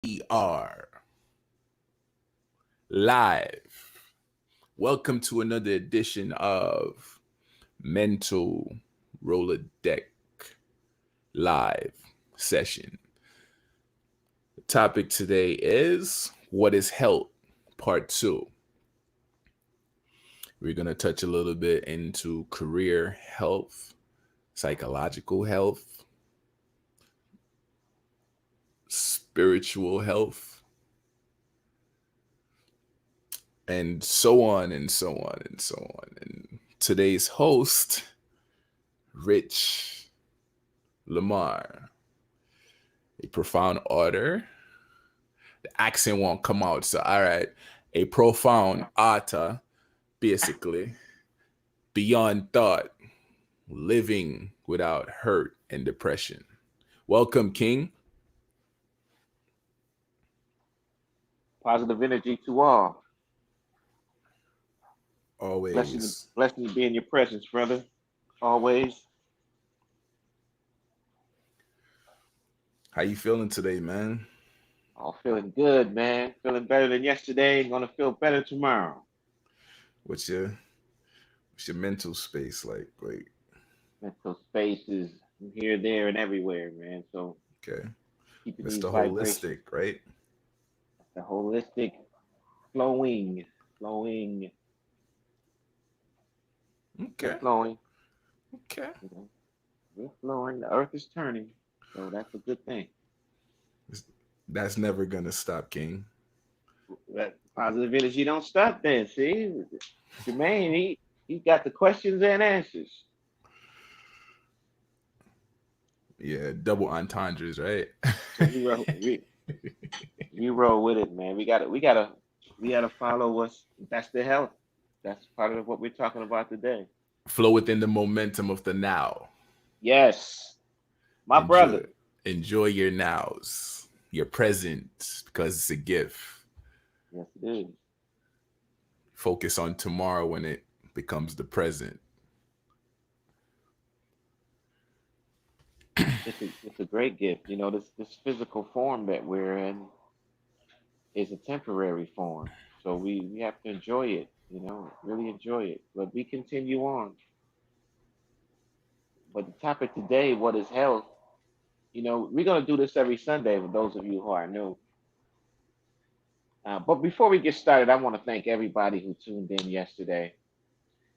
We are live. Welcome to another edition of Mental Roladeck live session. The topic today is what is health, part two. We're going to touch a little bit into career health, psychological health, spiritual health, and so on and so on and so on. And today's host, Rich Lamar, a profound author. The accent won't come out, so all right. A profound author, basically, beyond thought, living without hurt and depression. Welcome, King. Positive energy to all. Always. Blessing to be in your presence, brother. Always. How you feeling today, man? All feeling good, man. Feeling better than yesterday. Gonna feel better tomorrow. What's your mental space like? Mental space is here, there, and everywhere, man. So Okay, keeping these Mr. vibrations, Holistic, right? the holistic flowing, we're Okay, flowing. okay. You know, we're flowing. The earth is turning, so that's a good thing. That's never gonna stop, King. That positive energy don't stop then. See, Jermaine, he got the questions and answers. Yeah, double entendres, right? So we roll with it, man. We gotta follow what's that's the health. That's part of what we're talking about today. Flow within the momentum of the now. Yes, my Enjoy brother. enjoy your nows, your present, because it's a gift. Yes, it is. Focus on tomorrow when it becomes the present. It's a great gift. You know, this physical form that we're in is a temporary form. So we have to enjoy it, you know, really enjoy it. But we continue on. But the topic today, what is health? You know, we're gonna do this every Sunday for those of you who are new. But before we get started, I want to thank everybody who tuned in yesterday,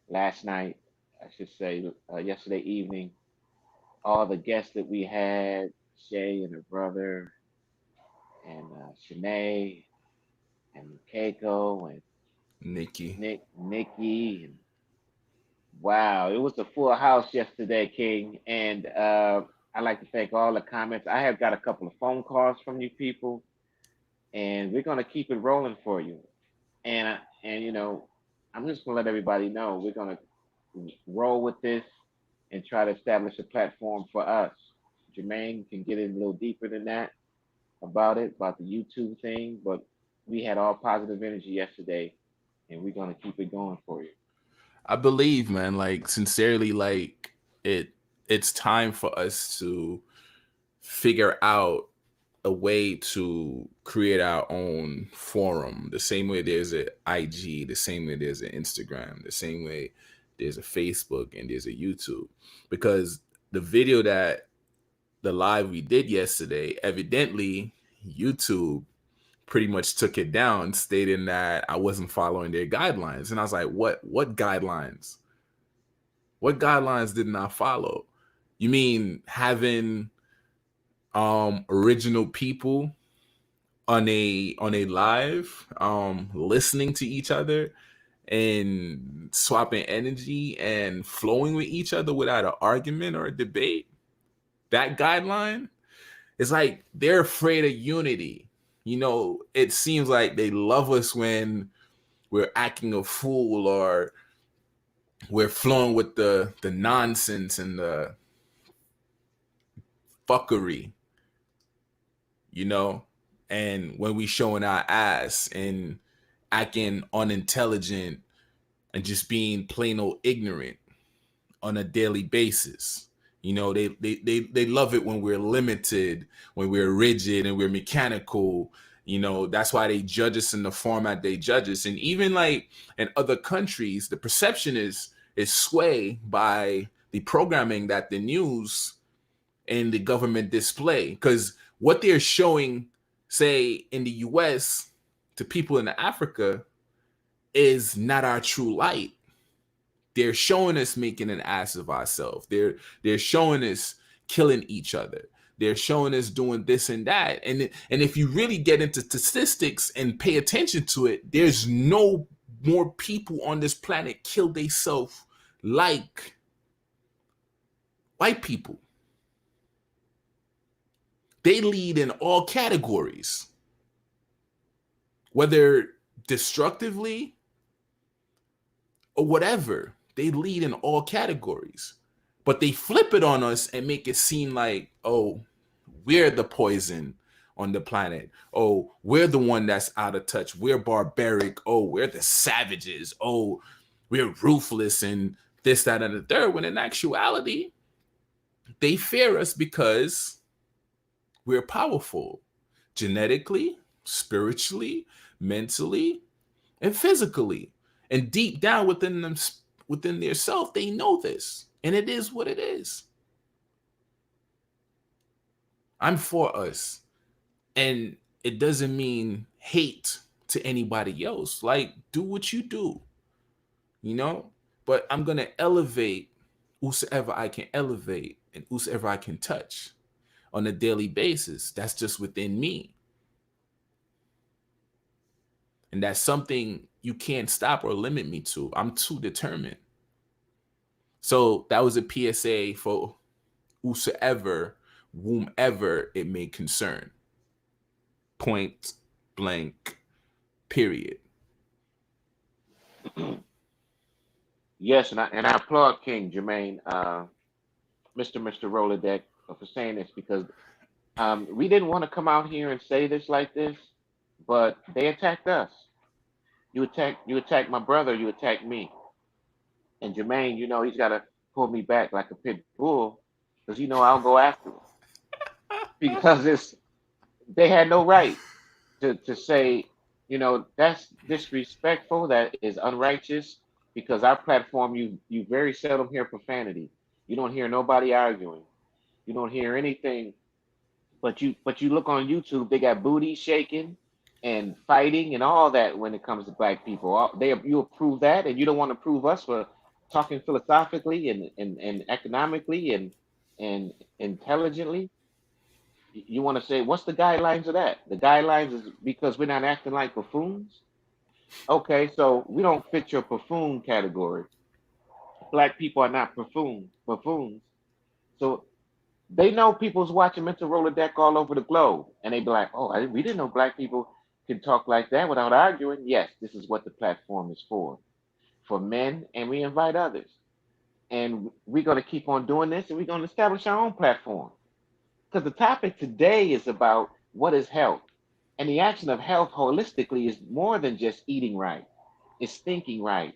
last night, I should say, yesterday evening. All the guests that we had, Shay and her brother, and Shanae, and Keiko, and Nikki. Nikki, and wow, it was a full house yesterday, King. And I'd like to thank all the comments. I have got a couple of phone calls from you people, and we're gonna keep it rolling for you. And you know, I'm just gonna let everybody know we're gonna roll with this and try to establish a platform for us. Jermaine can get in a little deeper than that about the YouTube thing, but we had all positive energy yesterday, and we're gonna keep it going for you. I believe, man, like sincerely, like it's time for us to figure out a way to create our own forum. The same way there's a IG, the same way there's an Instagram, the same way there's a Facebook and there's a YouTube. Because the video that the live we did yesterday, evidently YouTube pretty much took it down, stating that I wasn't following their guidelines. And I was like, what guidelines? What guidelines didn't I follow? You mean having original people on a live listening to each other and swapping energy and flowing with each other without an argument or a debate? That guideline is like they're afraid of unity. You know, it seems like they love us when we're acting a fool or we're flowing with the nonsense and the fuckery, you know? And when we showing our ass and acting unintelligent and just being plain old ignorant on a daily basis. You know, they love it when we're limited, when we're rigid and we're mechanical. You know, that's why they judge us in the format they judge us. And even like in other countries, the perception is swayed by the programming that the news and the government display. Because what they're showing, say, in the US to people in Africa is not our true light. They're showing us making an ass of ourselves. They're showing us killing each other. They're showing us doing this and that. And if you really get into statistics and pay attention to it, there's no more people on this planet kill themselves like white people. They lead in all categories, whether destructively or whatever. They lead in all categories. But they flip it on us and make it seem like, oh, we're the poison on the planet. Oh, we're the one that's out of touch. We're barbaric. Oh, we're the savages. Oh, we're ruthless and this, that, and the third. When in actuality, they fear us because we're powerful genetically, spiritually, mentally, and physically. And deep down within them, within their self, they know this. And it is what it is. I'm for us. And it doesn't mean hate to anybody else. Like, do what you do, you know? But I'm going to elevate whosoever I can elevate and whosoever I can touch on a daily basis. That's just within me. And that's something you can't stop or limit me to. I'm too determined. So that was a PSA for whosoever, whomever it may concern. Point blank, period. Yes, and I applaud King Jermaine, Mr. Roller Deck, for saying this because we didn't want to come out here and say this like this, but they attacked us. You attacked my brother, you attacked me, and Jermaine, he's got to pull me back like a pit bull because I'll go after him because they had no right to say, that's disrespectful, that is unrighteous, because our platform, you very seldom hear profanity. You don't hear nobody arguing. You don't hear anything, but you look on YouTube, they got booty shaking and fighting and all that when it comes to black people. You approve that, and you don't want to prove us for talking philosophically and economically and intelligently. You want to say, what's the guidelines of that? The guidelines is because we're not acting like buffoons. Okay, so we don't fit your buffoon category. Black people are not buffoons. So they know people's watching MEN-talRollaDeK all over the globe, and they be like, "Oh, we didn't know black people can talk like that without arguing." Yes, this is what the platform is for men, and we invite others, and we're going to keep on doing this, and we're going to establish our own platform because the topic today is about what is health, and the action of health holistically is more than just eating right; it's thinking right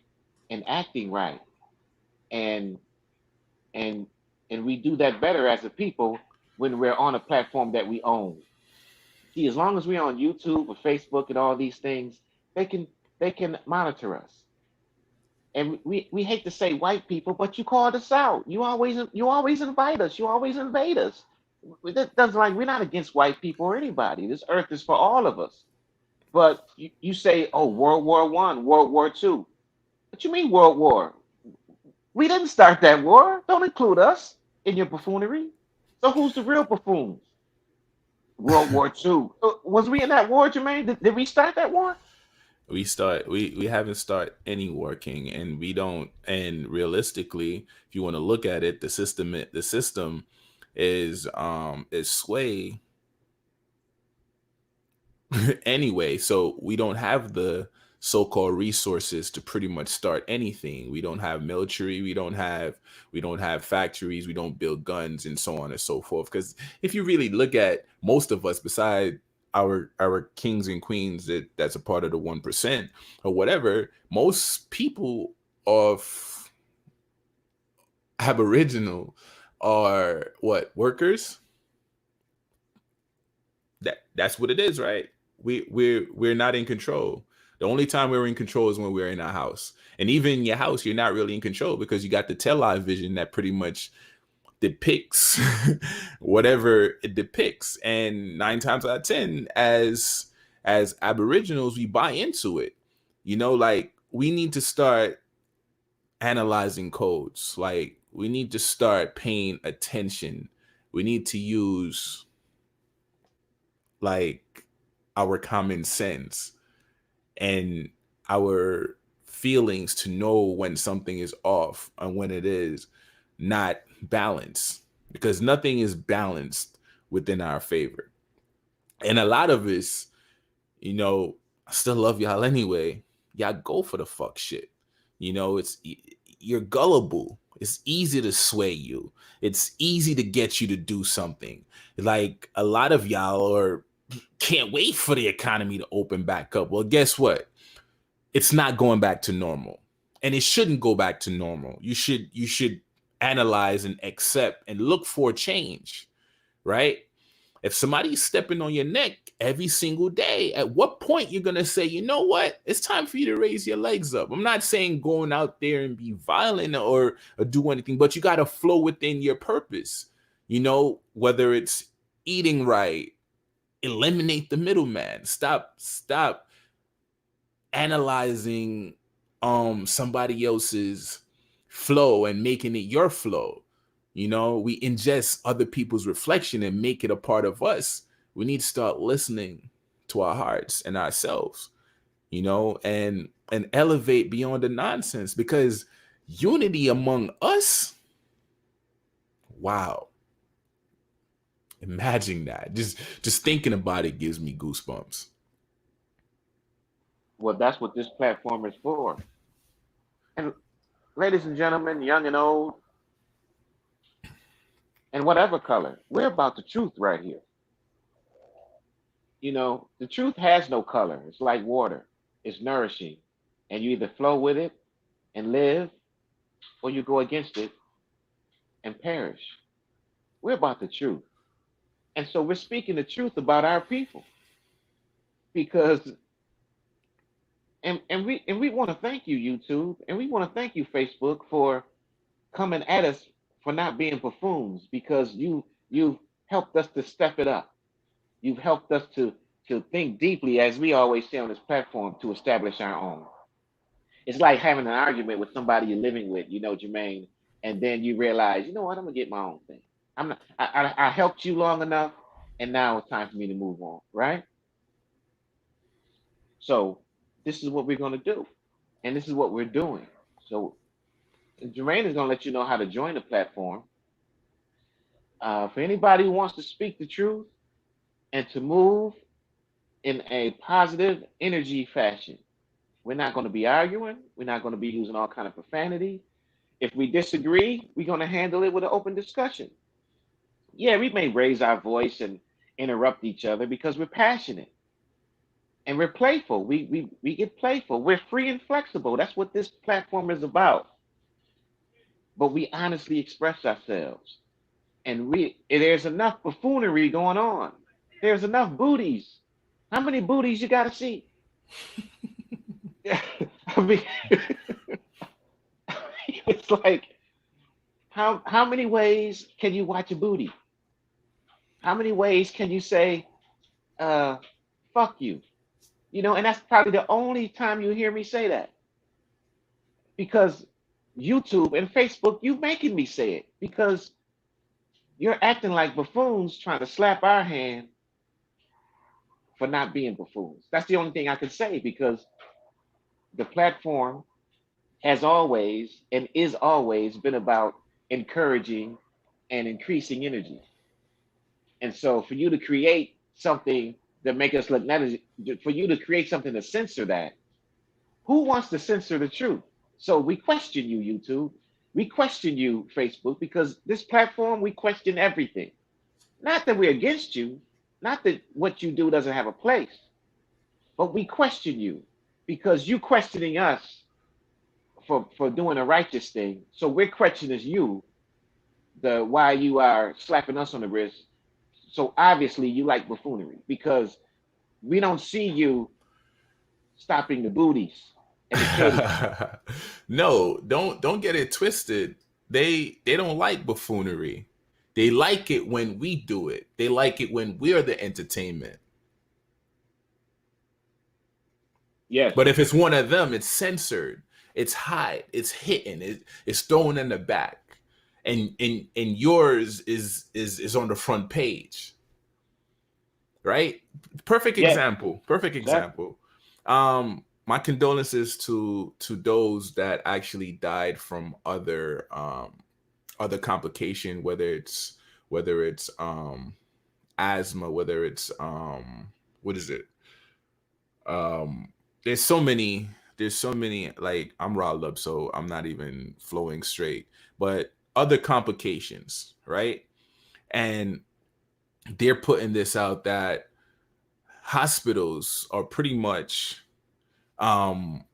and acting right, and and and we do that better as a people when we're on a platform that we own. See, as long as we're on YouTube or Facebook and all these things, they can they can monitor us. And we hate to say white people, but you called us out. You always invite us. You always invade us. That doesn't, like, we're not against white people or anybody. This earth is for all of us. But you say, oh, World War I, World War II. What you mean World War? We didn't start that war. Don't include us in your buffoonery. So who's the real buffoons? World War II. Was we in that war, Jermaine? Did we start that war? We haven't started any working, and we don't. And realistically, if you want to look at it, the system is sway anyway. So we don't have the so-called resources to pretty much start anything. We don't have military. We don't have factories. We don't build guns and so on and so forth. Because if you really look at most of us, beside our kings and queens that's a part of the 1% or whatever, most people of aboriginal are what, workers. That's what it is, right? We're not in control. The only time we're in control is when we're in our house, and even in your house, you're not really in control because you got the television that pretty much depicts whatever it depicts, and 9 times out of 10, as Aboriginals, we buy into it. Like, we need to start analyzing codes. Like, we need to start paying attention. We need to use, like, our common sense and our feelings to know when something is off and when it is not balanced, because nothing is balanced within our favor. And a lot of us, I still love y'all anyway. Y'all go for the fuck shit. It's, you're gullible. It's easy to sway you. It's easy to get you to do something. Like, a lot of y'all are can't wait for the economy to open back up. Well, guess what? It's not going back to normal. And it shouldn't go back to normal. You should analyze and accept and look for change, right? If somebody's stepping on your neck every single day, at what point you're going to say, you know what? It's time for you to raise your legs up. I'm not saying going out there and be violent or do anything, but you got to flow within your purpose. Whether it's eating right, eliminate the middleman. Stop analyzing somebody else's flow and making it your flow. We ingest other people's reflection and make it a part of us. We need to start listening to our hearts and ourselves, and elevate beyond the nonsense, because unity among us, wow. Imagine that. Just thinking about it gives me goosebumps. Well, that's what this platform is for. And ladies and gentlemen, young and old, and whatever color, we're about the truth right here. The truth has no color. It's like water. It's nourishing. And you either flow with it and live, or you go against it and perish. We're about the truth. And so we're speaking the truth about our people because and we want to thank you, YouTube, and we want to thank you, Facebook, for coming at us for not being buffoons, because you've helped us to step it up. You've helped us to think deeply, as we always say on this platform, to establish our own. It's like having an argument with somebody you're living with, Jermaine, and then you realize, you know what, I'm gonna get my own thing. I'm not. I helped you long enough, and now it's time for me to move on, right? So this is what we're gonna do, and this is what we're doing. So Jermaine is gonna let you know how to join the platform. For anybody who wants to speak the truth and to move in a positive energy fashion, we're not going to be arguing. We're not going to be using all kind of profanity. If we disagree, we're going to handle it with an open discussion. Yeah, we may raise our voice and interrupt each other because we're passionate and we're playful. We get playful. We're free and flexible. That's what this platform is about. But we honestly express ourselves. And there's enough buffoonery going on. There's enough booties. How many booties you got to see? I mean, it's like, how many ways can you watch a booty? How many ways can you say uh fuck you? And that's probably the only time you hear me say that, because YouTube and Facebook, you making me say it because you're acting like buffoons trying to slap our hand for not being buffoons. That's the only thing I can say, because the platform has always and is always been about encouraging and increasing energy. And so for you to create something that make us look negative, for you to create something to censor that, who wants to censor the truth? So we question you, YouTube. We question you, Facebook, because this platform, we question everything. Not that we're against you, not that what you do doesn't have a place, but we question you because you questioning us for doing a righteous thing. So we're questioning you the why you are slapping us on the wrist. So obviously you like buffoonery because we don't see you stopping the booties and the titties. No, don't get it twisted. They don't like buffoonery. They like it when we do it. They like it when we're the entertainment. Yes, But if it's one of them, it's censored, it's hide, it's hidden, it's thrown in the back, and yours is on the front page, right? Perfect yes, example. Perfect exactly. example. My condolences to those that actually died from other complication, whether it's asthma, whether it's what is it um there's so many like I'm riled up, so I'm not even flowing straight, but other complications, right? And they're putting this out that hospitals are pretty much um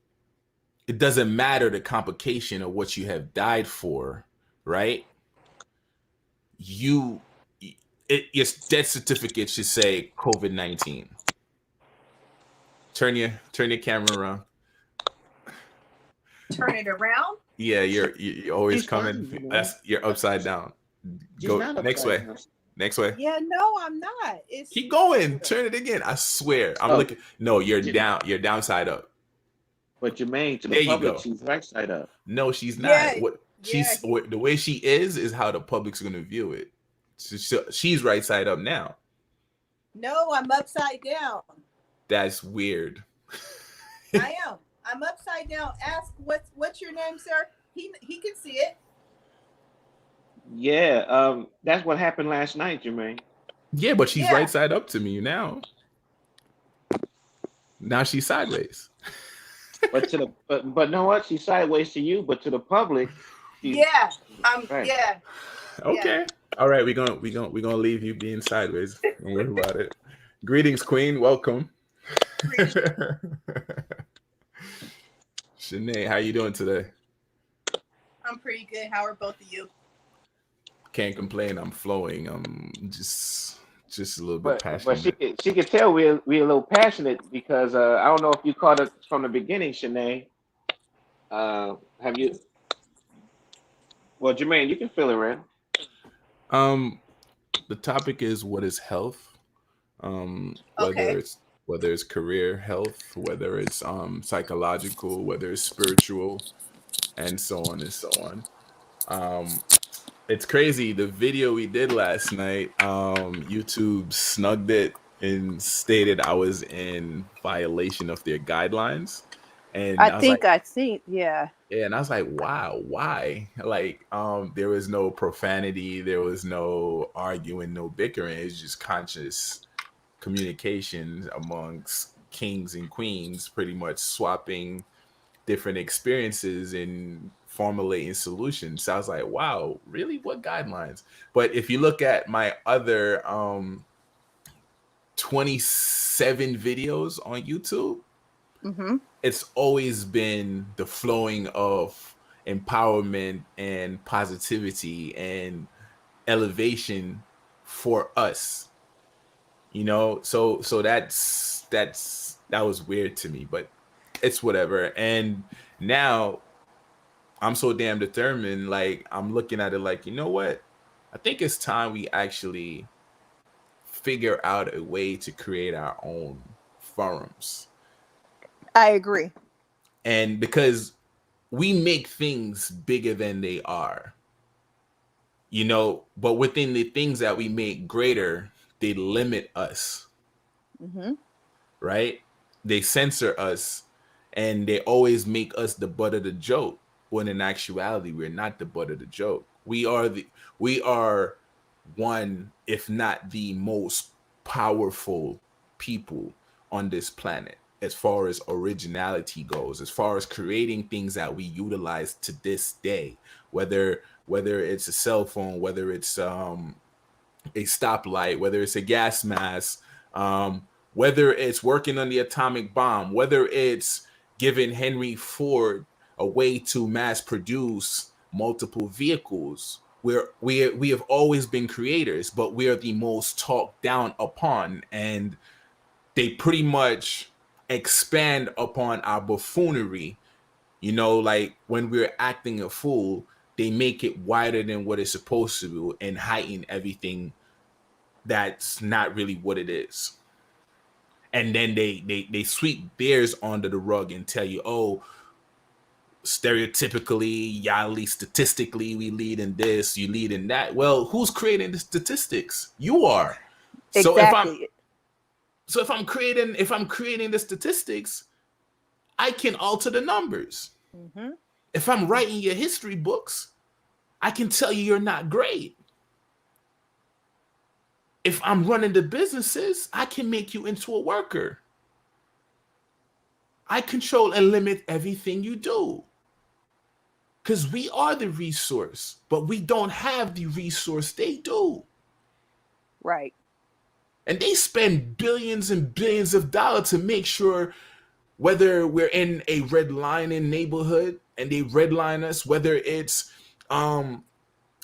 it doesn't matter the complication of what you have died for, right? You your death certificate should say COVID-19. Turn your camera around. Turn it around. Yeah, you're always She's coming. fine, you know. That's you're upside down. She's Go not next upside way. down. Next way. Yeah, no, I'm not. It's Keep going. Turn it again. I swear. I'm Oh, looking. No, you're J- down. You're downside up. but Jermaine, to the There you public, go. she's right side up. No, she's yeah, not. yeah. The way she is how the public's gonna view it. She's right side up now. No, I'm upside down. That's weird. I am. I'm upside down. Ask what's your name, sir? He can see it. Yeah, that's what happened last night, Jermaine. Yeah, but she's right Yeah. side up to me now. Now she's sideways. But to the but know what? She's sideways to you, but to the public, she's Yeah. right. Yeah. Yeah. Okay. All right, we're gonna leave you being sideways. Don't worry about it. Greetings, Queen. Welcome. Greetings. Shanae, how you doing today? I'm pretty good. How are both of you? Can't complain. I'm flowing. I'm just a little bit But passionate. she could tell we're a little passionate because I don't know if you caught it from the beginning, Shanae. Have you? Well, Jermaine, you can fill her in. Um, the topic is what is health? Okay. Whether it's career health, whether it's psychological, whether it's spiritual, and so on and so on. Um, it's crazy. The video we did last night, YouTube snugged it and stated I was in violation of their guidelines. And I I was like, think I think yeah. yeah, and I was like, wow, why? Like, there was no profanity, there was no arguing, no bickering. It's just conscious communication amongst kings and queens, pretty much swapping different experiences and formulating solutions. So I was like, wow, really? What guidelines? But if you look at my other 27 videos on YouTube, Mm-hmm. it's always been the flowing of empowerment and positivity and elevation for us, so that was weird to me, but it's whatever. And now I'm so damn determined. Like, I'm looking at it like, you know what? I think it's time we actually figure out a way to create our own forums. I agree. And because we make things bigger than they are, but within the things that we make greater, they limit us, Mm-hmm. right? They censor us, and they always make us the butt of the joke, when in actuality we're not the butt of the joke. We are one, if not the most powerful people on this planet, as far as originality goes, as far as creating things that we utilize to this day, whether it's a cell phone, whether it's a stoplight, whether it's a gas mask, whether it's working on the atomic bomb, whether it's giving Henry Ford a way to mass produce multiple vehicles, we have always been creators, but we are the most talked down upon, and they pretty much expand upon our buffoonery. You know, like when we're acting a fool, they make it wider than what it's supposed to be and heighten everything that's not really what it is. And then they sweep theirs under the rug and tell you, oh, stereotypically, y'all lead statistically, we lead in this, you lead in that. Well, who's creating the statistics? You are. So Exactly. if I'm creating the statistics, I can alter the numbers. Mm-hmm. If I'm writing your history books, I can tell you you're not great. If I'm running the businesses, I can make you into a worker. I control and limit everything you do. Because we are the resource, but we don't have the resource they do. Right. And they spend billions and billions of dollars to make sure whether we're in a redlining neighborhood and they redline us, whether it's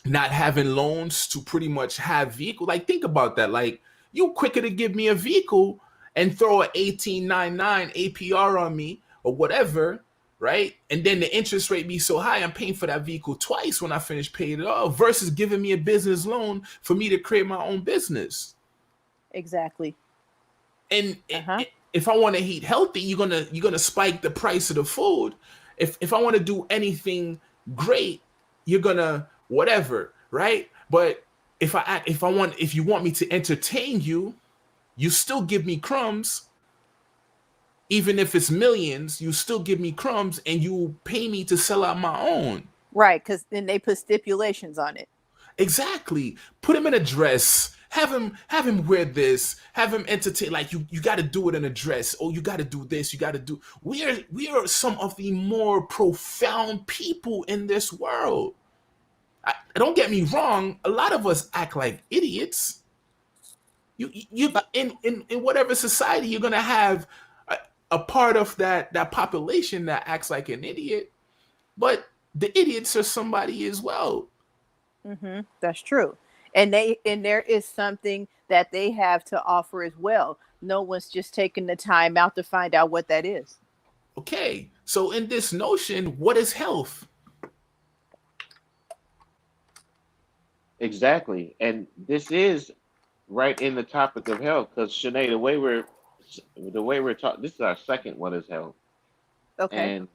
not having loans to pretty much have vehicle. Like think about that. Like you quicker to give me a vehicle and throw an 18.99 APR on me or whatever, right? And then the interest rate be so high, I'm paying for that vehicle twice when I finish paying it off versus giving me a business loan for me to create my own business. Exactly. And Uh-huh. if I want to eat healthy, you're gonna spike the price of the food. If I want to do anything great, you're gonna whatever, right? But if you want me to entertain you, you still give me crumbs. Even if it's millions, you still give me crumbs and you pay me to sell out my own. Right, because then they put stipulations on it. Exactly. Put him in a dress. Have him wear this. Have him entertain. Like you got to do it in a dress. Oh, you got to do this. You got to do. We are some of the more profound people in this world. Don't get me wrong. A lot of us act like idiots. You But in whatever society you're gonna have a part of that population that acts like an idiot, but the idiots are somebody as well. that's true. And there is something that they have to offer as well. No one's just taking the time out to find out what that is. Okay, so in this notion, what is health? Exactly. And this is right in the topic of health because Shanae, the way we're talking, this is our second one is health, Okay. and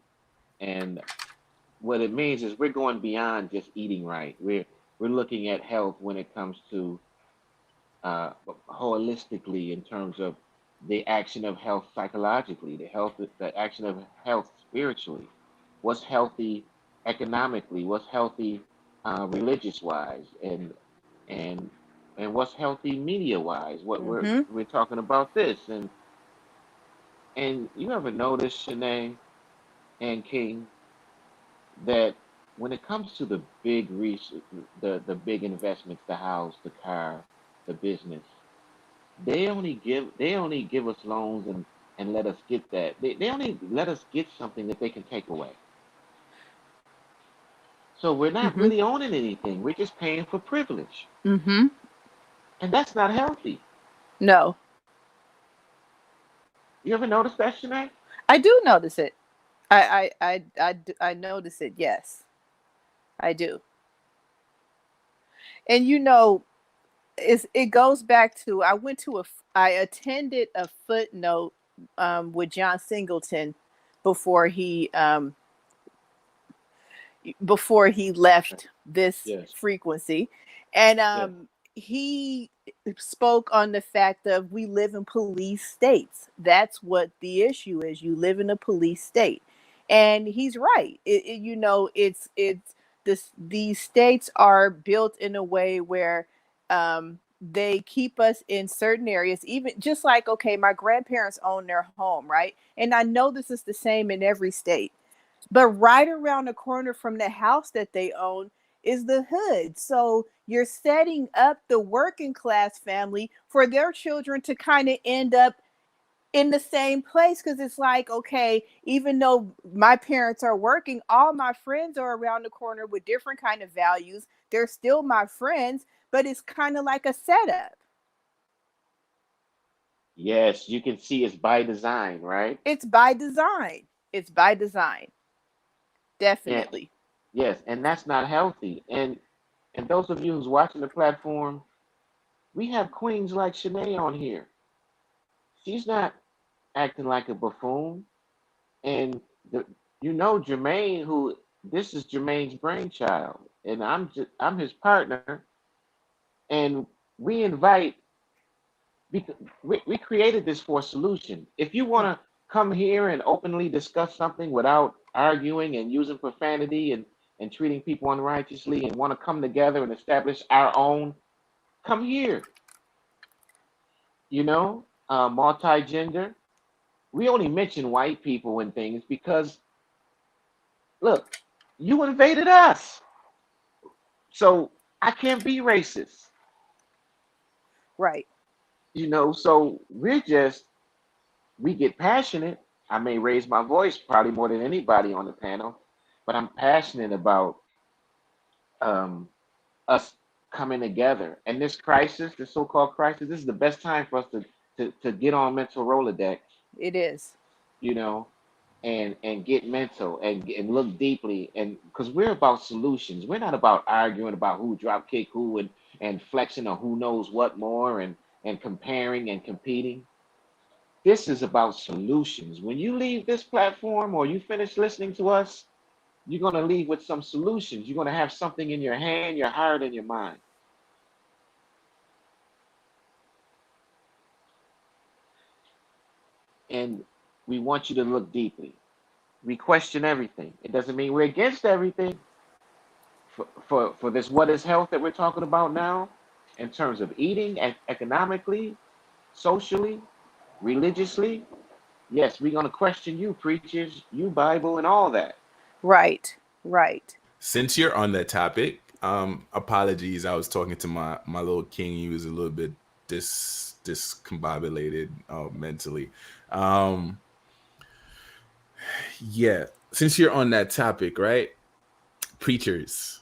and what it means is we're going beyond just eating right. We're looking at health when it comes to holistically in terms of the action of health psychologically, the action of health spiritually. What's healthy economically? What's healthy religious wise? And and what's healthy media wise? What we're Mm-hmm. we're talking about this and you ever notice Shanae and King that when it comes to the big the big investments, the house, the car, the business, they only give us loans and let us get that. They only let us get something that they can take away. So we're not Mm-hmm. really owning anything. We're just paying for privilege. Mm-hmm. And that's not healthy. No, You ever notice that, Shanae? I do notice it. I notice it. Yes, I do. And it goes back to I attended a footnote with John Singleton before he left this Yes. frequency, and Yes. he spoke on the fact of we live in police states. That's what the issue is. You live in a police state, and he's right. It's these states are built in a way where they keep us in certain areas, even just like, okay, my grandparents own their home, right? And I know this is the same in every state, but right around the corner from the house that they own is the hood. So you're setting up the working class family for their children to kind of end up in the same place, because it's like, okay, even though my parents are working, all my friends are around the corner with different kind of values. They're still my friends, but it's kind of like a setup. Yes, you can see it's by design, right? It's by design. It's by design. Yeah, Definitely. yes, and that's not healthy. And those of you who's watching the platform, we have queens like Shanae on here. She's not acting like a buffoon. And the, Jermaine, who this is Jermaine's brainchild, and I'm his partner, and we invite because we created this for a solution. If you want to come here and openly discuss something without arguing and using profanity and treating people unrighteously and want to come together and establish our own, come here. Multi-gender. We only mention white people and things because look, you invaded us. So I can't be racist, Right. so we get passionate. I may raise my voice probably more than anybody on the panel, but I'm passionate about um, us coming together. And this crisis, this so-called crisis, this is the best time for us to get on mental Rolodex, It is. you know, and get mental and look deeply, and because we're about solutions. We're not about arguing about who drop kick who and flexing or who knows what more and comparing and competing. This is about solutions. When you leave this platform or you finish listening to us, you're going to leave with some solutions. You're going to have something in your hand, your heart, and your mind. And we want you to look deeply. We question everything. It doesn't mean we're against everything. For this what is health that we're talking about now, in terms of eating and economically, socially, religiously, yes, we're going to question you, preachers, you, Bible, and all that. Right. Right. Since you're on that topic, apologies. I was talking to my little king. He was a little bit discombobulated mentally. Um, yeah. Since you're on that topic, right? Preachers,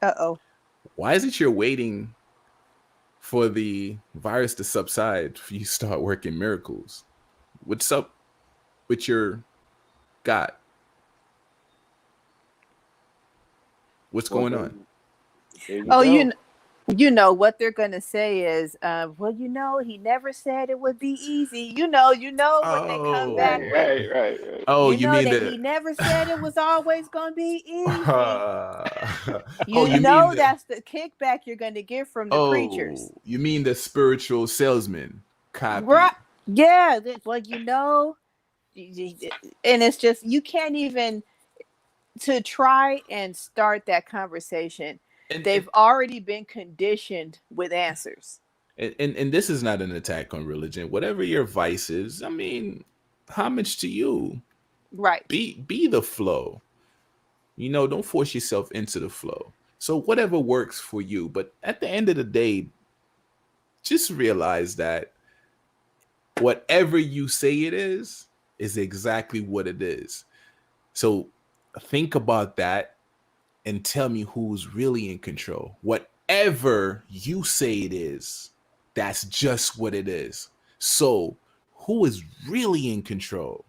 Uh-oh. why is it you're waiting for the virus to subside for you to start working miracles? What's up with your God? What's Well, going on? there you Oh, go. what they're gonna say is, well, he never said it would be easy. What they come back Right, Oh, with. right, right, right. oh, You you know mean that the? he never said it was always gonna be easy. Oh, You you mean know the? that's the kickback you're gonna get from the Oh, preachers. you mean the spiritual salesman Right. copy? Yeah. Well, and it's just, you can't even to try and start that conversation. And and They've already been conditioned with answers. and this is not an attack on religion. Whatever your vice is, I mean, homage to you. Right. Be the flow. Don't force yourself into the flow. So whatever works for you, but at the end of the day, just realize that whatever you say it is exactly what it is. So think about that and tell me who's really in control. Whatever you say it is, that's just what it is. So who is really in control?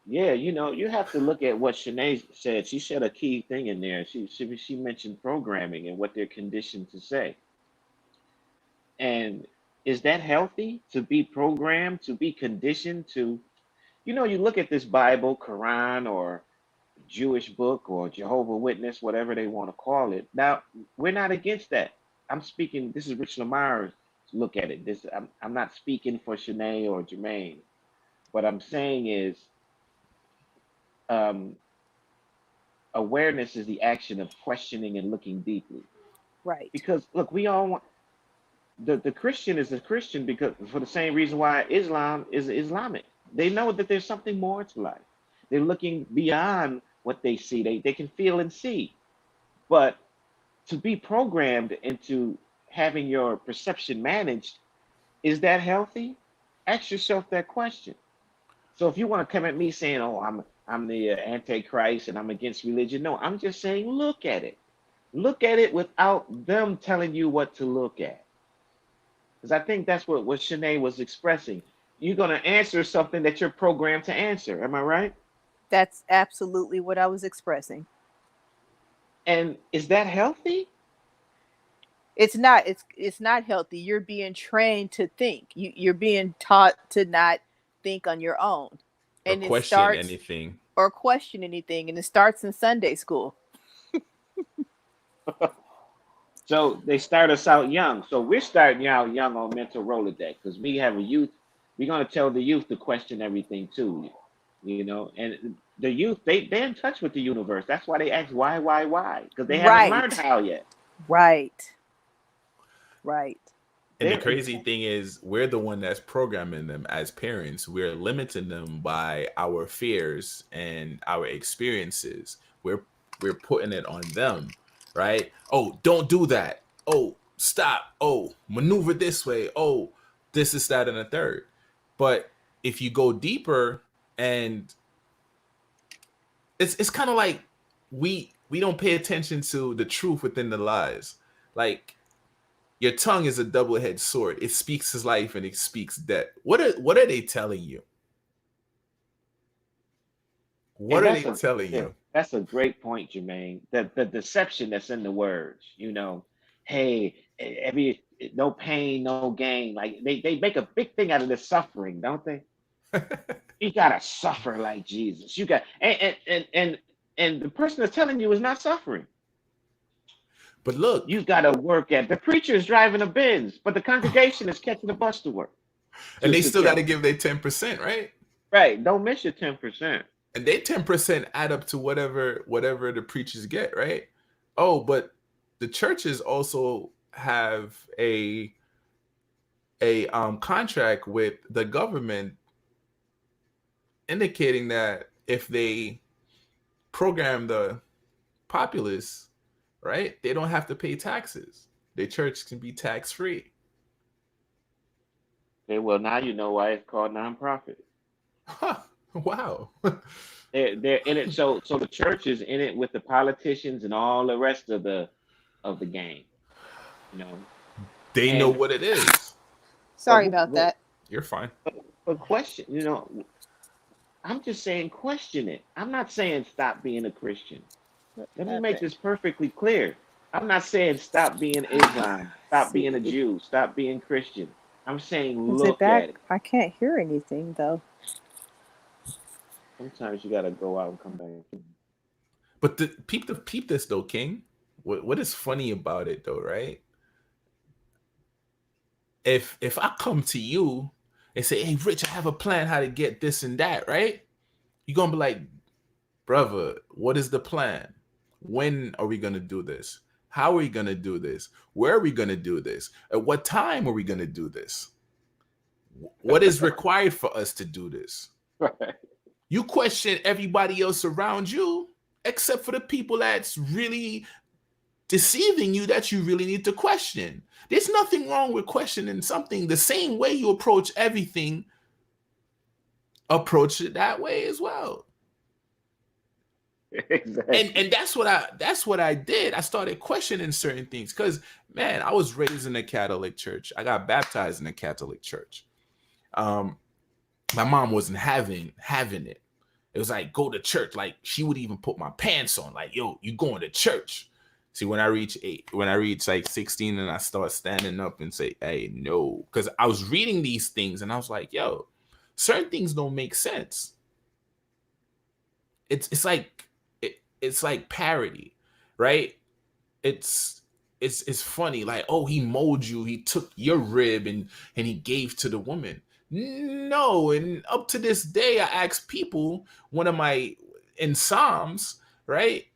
Yeah, you have to look at what Shanae said. She said a key thing in there. She mentioned programming and what they're conditioned to say. And is that healthy to be programmed, to be conditioned to, you look at this Bible, Quran, or Jewish book, or Jehovah Witness, whatever they want to call it. Now, we're not against that. I'm speaking, this is Rich Lamar's look at it. I'm not speaking for Shanae or Jermaine. What I'm saying is, um, awareness is the action of questioning and looking deeply. Right. Because look, we all want the Christian is a Christian because for the same reason why Islam is Islamic. They know that there's something more to life. They're looking beyond what they see. They can feel and see. But to be programmed into having your perception managed, is that healthy? Ask yourself that question. So if you want to come at me saying, "Oh, I'm the antichrist and I'm against religion," no, I'm just saying, look at it. Look at it without them telling you what to look at. Because I think that's what Shanae was expressing. You're going to answer something that you're programmed to answer. Am I right? That's absolutely what I was expressing. And is that healthy? It's not healthy. You're being trained to think. You're being taught to not think on your own. or And it question starts anything. or question anything, and it starts in Sunday school. So they start us out young. So we're starting you out young on mental Rolodeck because we have a youth. We're going to tell the youth to question everything too. You know, and the youth, they're in touch with the universe. That's why they ask why? Because they haven't learned Right. how yet. Right. Right. And the They're crazy thing is, we're the one that's programming them as parents. We're limiting them by our fears and our experiences. We're putting it on them, right? Oh, don't do that. Oh, stop. Oh, maneuver this way. Oh, this is that and a third. But if you go deeper, and it's kind of like we don't pay attention to the truth within the lies. Like, your tongue is a double-edged sword. It speaks his life and it speaks death. What are they telling you? What and are they telling you? that's a great point, Jermaine. The deception that's in the words, hey, every no pain, no gain. Like they make a big thing out of the suffering, don't they? You gotta suffer like Jesus. You got and the person that's telling you is not suffering. But look, You gotta work at the preacher is driving a Benz, but the congregation is catching a bus to work and they to still got to church. give their 10%, right? Right. Don't miss your 10%. And they 10% add up to whatever the preachers get, right? Oh, but the churches also have a contract with the government, indicating that if they program the populace, right, they don't have to pay taxes. Their church can be tax free. Okay, well now you know why it's called nonprofit. Huh, wow. They're in it. So the church is in it with the politicians and all the rest of the game, you know. They know And what it is. but Sorry about but, that. You're fine. but question, I'm just saying question it. I'm not saying stop being a Christian. What Let me make happened? this perfectly clear. I'm not saying stop being Islam, stop being a See, Jew, stop being Christian. I'm saying is it look back? at it. I can't hear anything though. Sometimes you gotta go out and come back. But peep this though, King. What is funny about it though, right? If I come to you and say, "Hey, Rich, I have a plan how to get this and that," right? You're gonna be like, "Brother, what is the plan? When are we gonna do this? How are we gonna do this? Where are we gonna do this? At what time are we gonna do this? What is required for us to do this?" Right. You question everybody else around you, except for the people that's really deceiving you, that you really need to question. There's nothing wrong with questioning something. The same way you approach everything, approach it that way as well. Exactly. And that's what I did. I started questioning certain things because, man, I was raised in a Catholic church. I got baptized in a Catholic church. Um, my mom wasn't having it. It was like, go to church. Like, she would even put my pants on. Like, yo, you going to church? See, when I reach like 16, and I start standing up and say, hey, no, because I was reading these things and I was like, yo, certain things don't make sense. It's like it's like parody, right? It's it's funny, like, oh, he molded you, he took your rib and he gave to the woman. No, and up to this day, I ask people, one of my in Psalms, right?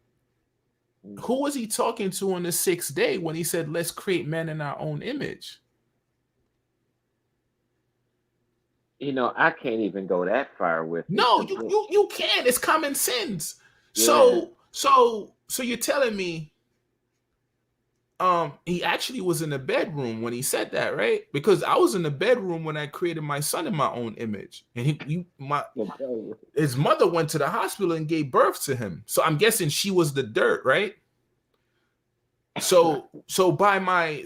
Who was he talking to on the sixth day when he said, let's create man in our own image? I can't even go that far with it No, because you can't. It's common sense. yeah, So you're telling me he actually was in the bedroom when he said that, right? Because I was in the bedroom when I created my son in my own image, and his mother went to the hospital and gave birth to him. So I'm guessing she was the dirt, right? So by my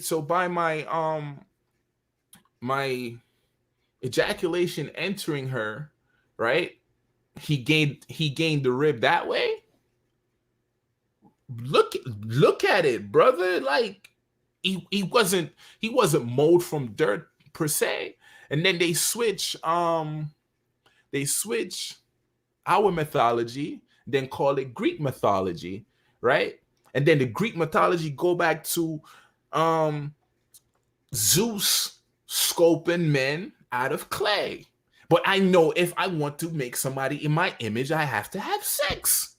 ejaculation entering her, right? He gained the rib that way. Look at it, brother. Like he wasn't molded from dirt per se. And then they switch our mythology, then call it Greek mythology, right? And then the Greek mythology go back to um Zeus sculpting men out of clay. But I know if I want to make somebody in my image, I have to have sex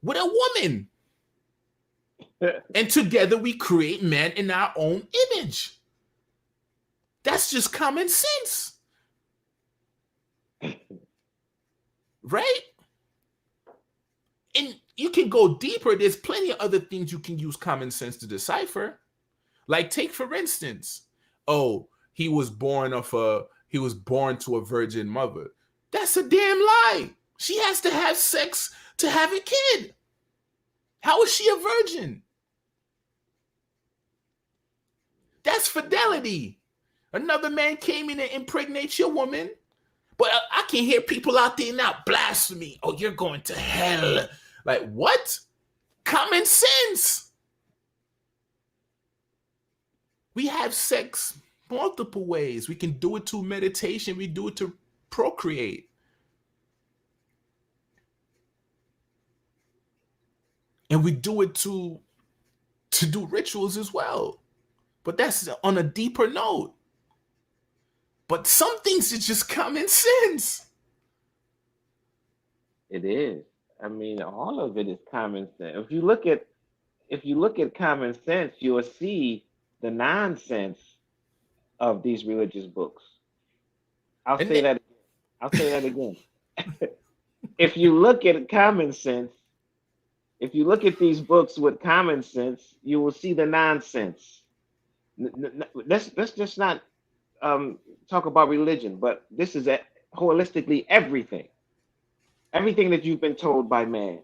with a woman. And together we create men in our own image. That's just common sense. Right? And you can go deeper. There's plenty of other things you can use common sense to decipher. Like, take for instance, oh, he was born to a virgin mother. That's a damn lie. She has to have sex to have a kid. How is she a virgin? That's fidelity. Another man came in and impregnates your woman. But I can hear people out there now blasphemy. Oh, you're going to hell. Like, what? Common sense. We have sex multiple ways. We can do it to meditation. We do it to procreate. And we do it to do rituals as well. But that's on a deeper note. But some things is just common sense. It is. I mean, all of it is common sense. If you look at common sense, you will see the nonsense of these religious books. I'll And say then, that. I'll say that again. If you look at common sense, if you look at these books with common sense, you will see the nonsense. Let's just not talk about religion, but this is holistically everything that you've been told by man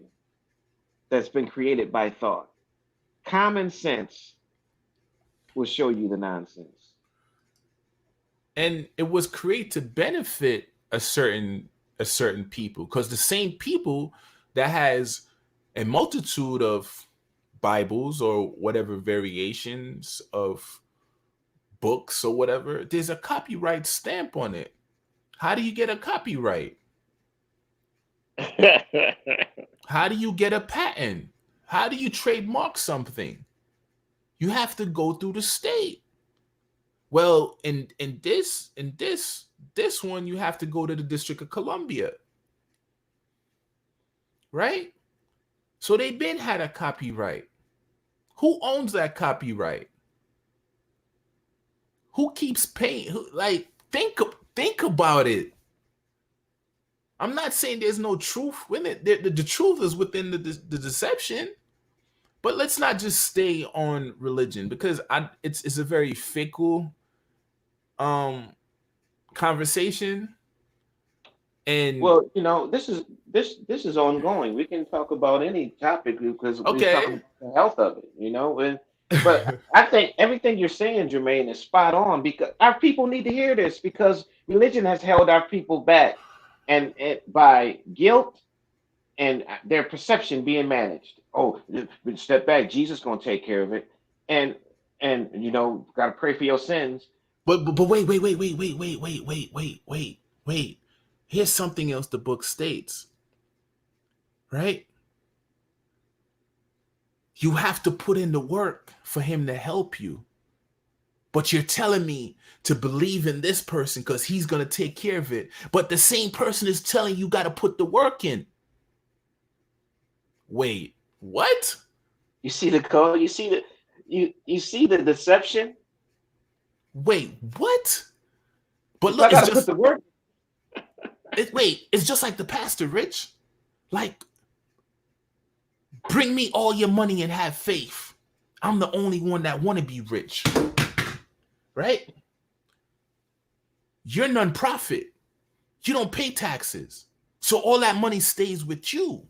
that's been created by thought. Common sense will show you the nonsense. and it was created to benefit a certain people, because the same people that has a multitude of Bibles or whatever variations of books or whatever, there's a copyright stamp on it. How do you get a copyright? How do you get a patent? How do you trademark something? You have to go through the state. Well, in this one, you have to go to the District of Columbia, right? So they been had a copyright. Who owns that copyright? Who keeps paying? Like, think about it. I'm not saying there's no truth in it. The truth is within the deception. But let's not just stay on religion, because it's a very fickle um conversation. And Well, this is ongoing. We can talk about any topic because we're talking okay. about the health of it, but I think everything you're saying, Jermaine, is spot on because our people need to hear this because religion has held our people back, and by guilt and their perception being managed. Oh, step back. Jesus gonna take care of it, and gotta pray for your sins. But wait. Here's something else the book states, right? You have to put in the work for him to help you. But you're telling me to believe in this person because he's going to take care of it. But the same person is telling you got to put the work in. Wait, what? You see the code. You see the deception. Wait, what? But So I look, gotta put the work. it's just like the pastor, Rich. Like, bring me all your money and have faith. I'm the only one that want to be rich, right? You're nonprofit. You don't pay taxes. So all that money stays with you.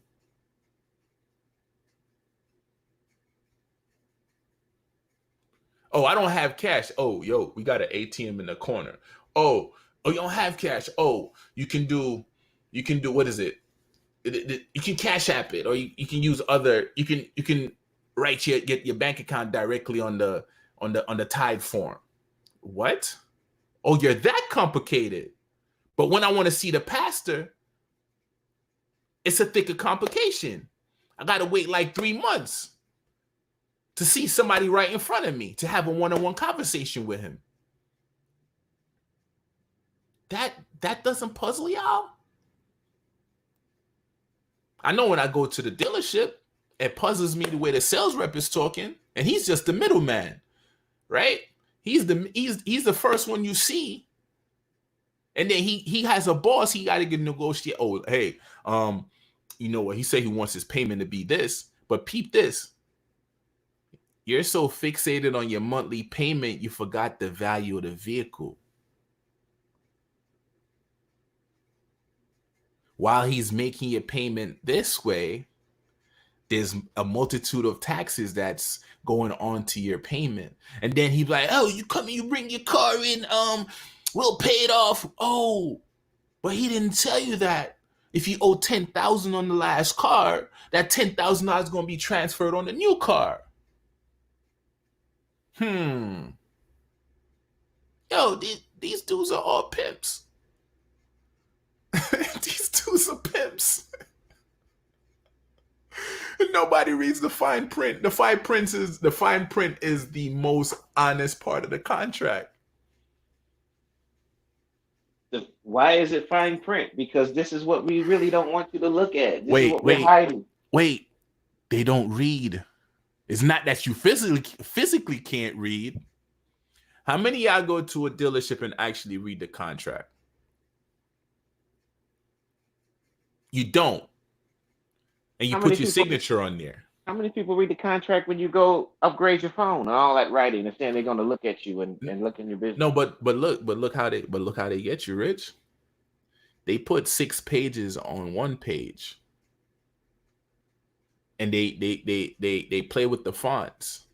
Oh, I don't have cash. Oh, yo, we got an ATM in the corner. Oh, you don't have cash. Oh, you can do what is it? You can cash app it, or you can use other. You can write get your bank account directly on the Tide form. What? Oh, you're that complicated. But when I want to see the pastor, it's a thicker complication. I gotta wait like 3 months to see somebody right in front of me to have a one-on-one conversation with him. That doesn't puzzle y'all? I know when I go to the dealership, it puzzles me the way the sales rep is talking, and he's just the middleman, right? He's the first one you see, and then he has a boss. He got to get negotiate. Oh, hey, you know what? He said he wants his payment to be this, but peep this. You're so fixated on your monthly payment, you forgot the value of the vehicle. While he's making your payment this way, there's a multitude of taxes that's going on to your payment. And then he's like, oh, you come, you bring your car in, we'll pay it off. Oh, but he didn't tell you that if you owe $10,000 on the last car, that $10,000 is going to be transferred on the new car. Yo, these dudes are all pimps. These dudes are pimps. Nobody reads the fine print. The fine print is the most honest part of the contract. Why is it fine print? Because this is what we really don't want you to look at. This is what we're Wait. hiding. Wait. They don't read. It's not that you physically can't read. How many of y'all go to a dealership and actually read the contract? You don't. And you put your signature on there. How many people read the contract when you go upgrade your phone and all that writing and saying they're going to look at you and look in your business? No, but look how they get you, Rich. They put 6 pages on one page. And they play with the fonts.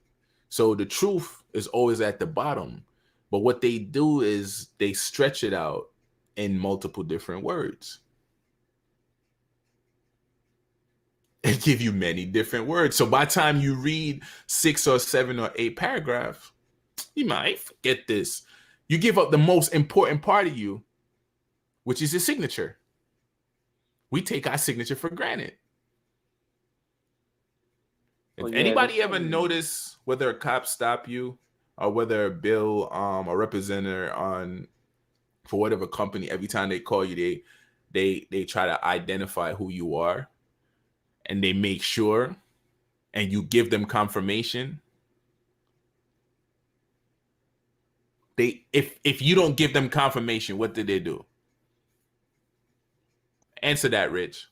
So the truth is always at the bottom. But what they do is they stretch it out in multiple different words. And give you many different words. So by the time you read 6 or 7 or 8 paragraphs, you might forget this. You give up the most important part of you, which is your signature. We take our signature for granted. If anybody ever notice whether a cop stop you or whether a bill or representative for whatever company, every time they call you, they try to identify who you are, and they make sure, and you give them confirmation. If you don't give them confirmation, what did they do? Answer that, Rich.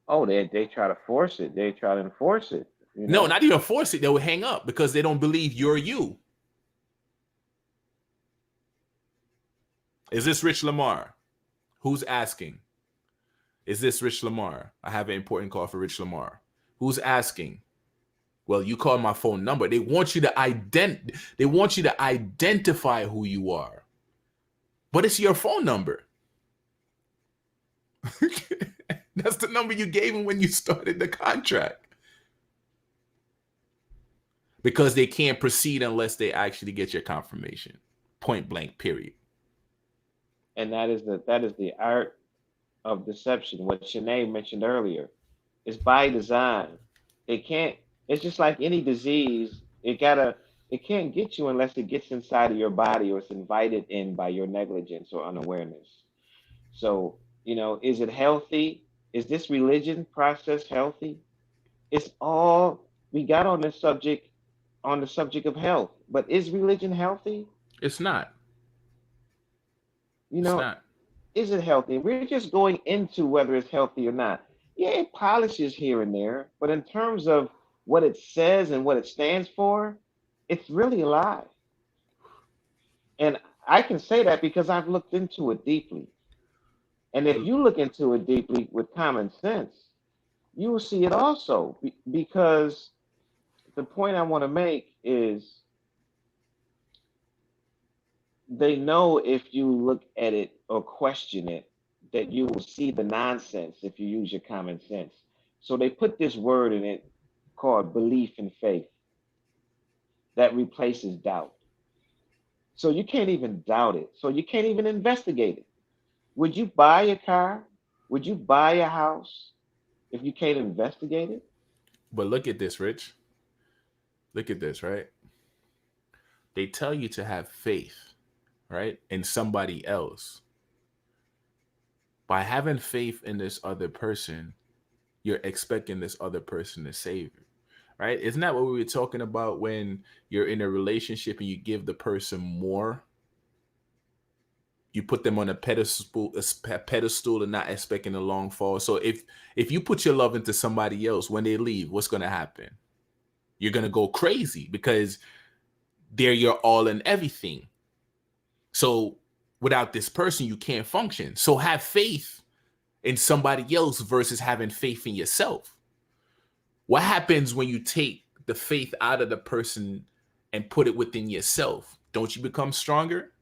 Oh, they try to force it. They try to enforce it. You know? No, not even force it. They will hang up because they don't believe you're you. Is this Rich Lamar? Who's asking? Is this Rich Lamar? I have an important call for Rich Lamar. Who's asking? Well, you called my phone number. They want you to identify who you are. But it's your phone number. That's the number you gave him when you started the contract. Because they can't proceed unless they actually get your confirmation. Point blank, period. And that is the art of deception. What Shanae mentioned earlier is by design. It's just like any disease. It can't get you unless it gets inside of your body or it's invited in by your negligence or unawareness. So, is it healthy? Is this religion process healthy? It's all we got on the subject of health. But is religion healthy? It's not. It's not. Is it healthy? We're just going into whether it's healthy or not. Yeah, it polishes here and there, but in terms of what it says and what it stands for, it's really a lie. And I can say that because I've looked into it deeply. And if Well, you look into it deeply with common sense, you will see it also. Because the point I want to make is they know if you look at it or question it, that you will see the nonsense if you use your common sense. So they put this word in it called belief and faith that replaces doubt. So you can't even doubt it. So you can't even investigate it. Would you buy a car? Would you buy a house if you can't investigate it? but look at this, Rich. Look at this, right? They tell you to have faith, right, in somebody else. By having faith in this other person, you're expecting this other person to save you, right? Isn't that what we were talking about when you're in a relationship and you give the person more? You put them on a pedestal and not expecting a long fall. So if you put your love into somebody else, when they leave, what's going to happen? You're going to go crazy because they're your all and everything. So without this person, you can't function. So have faith in somebody else versus having faith in yourself. What happens when you take the faith out of the person and put it within yourself? Don't you become stronger?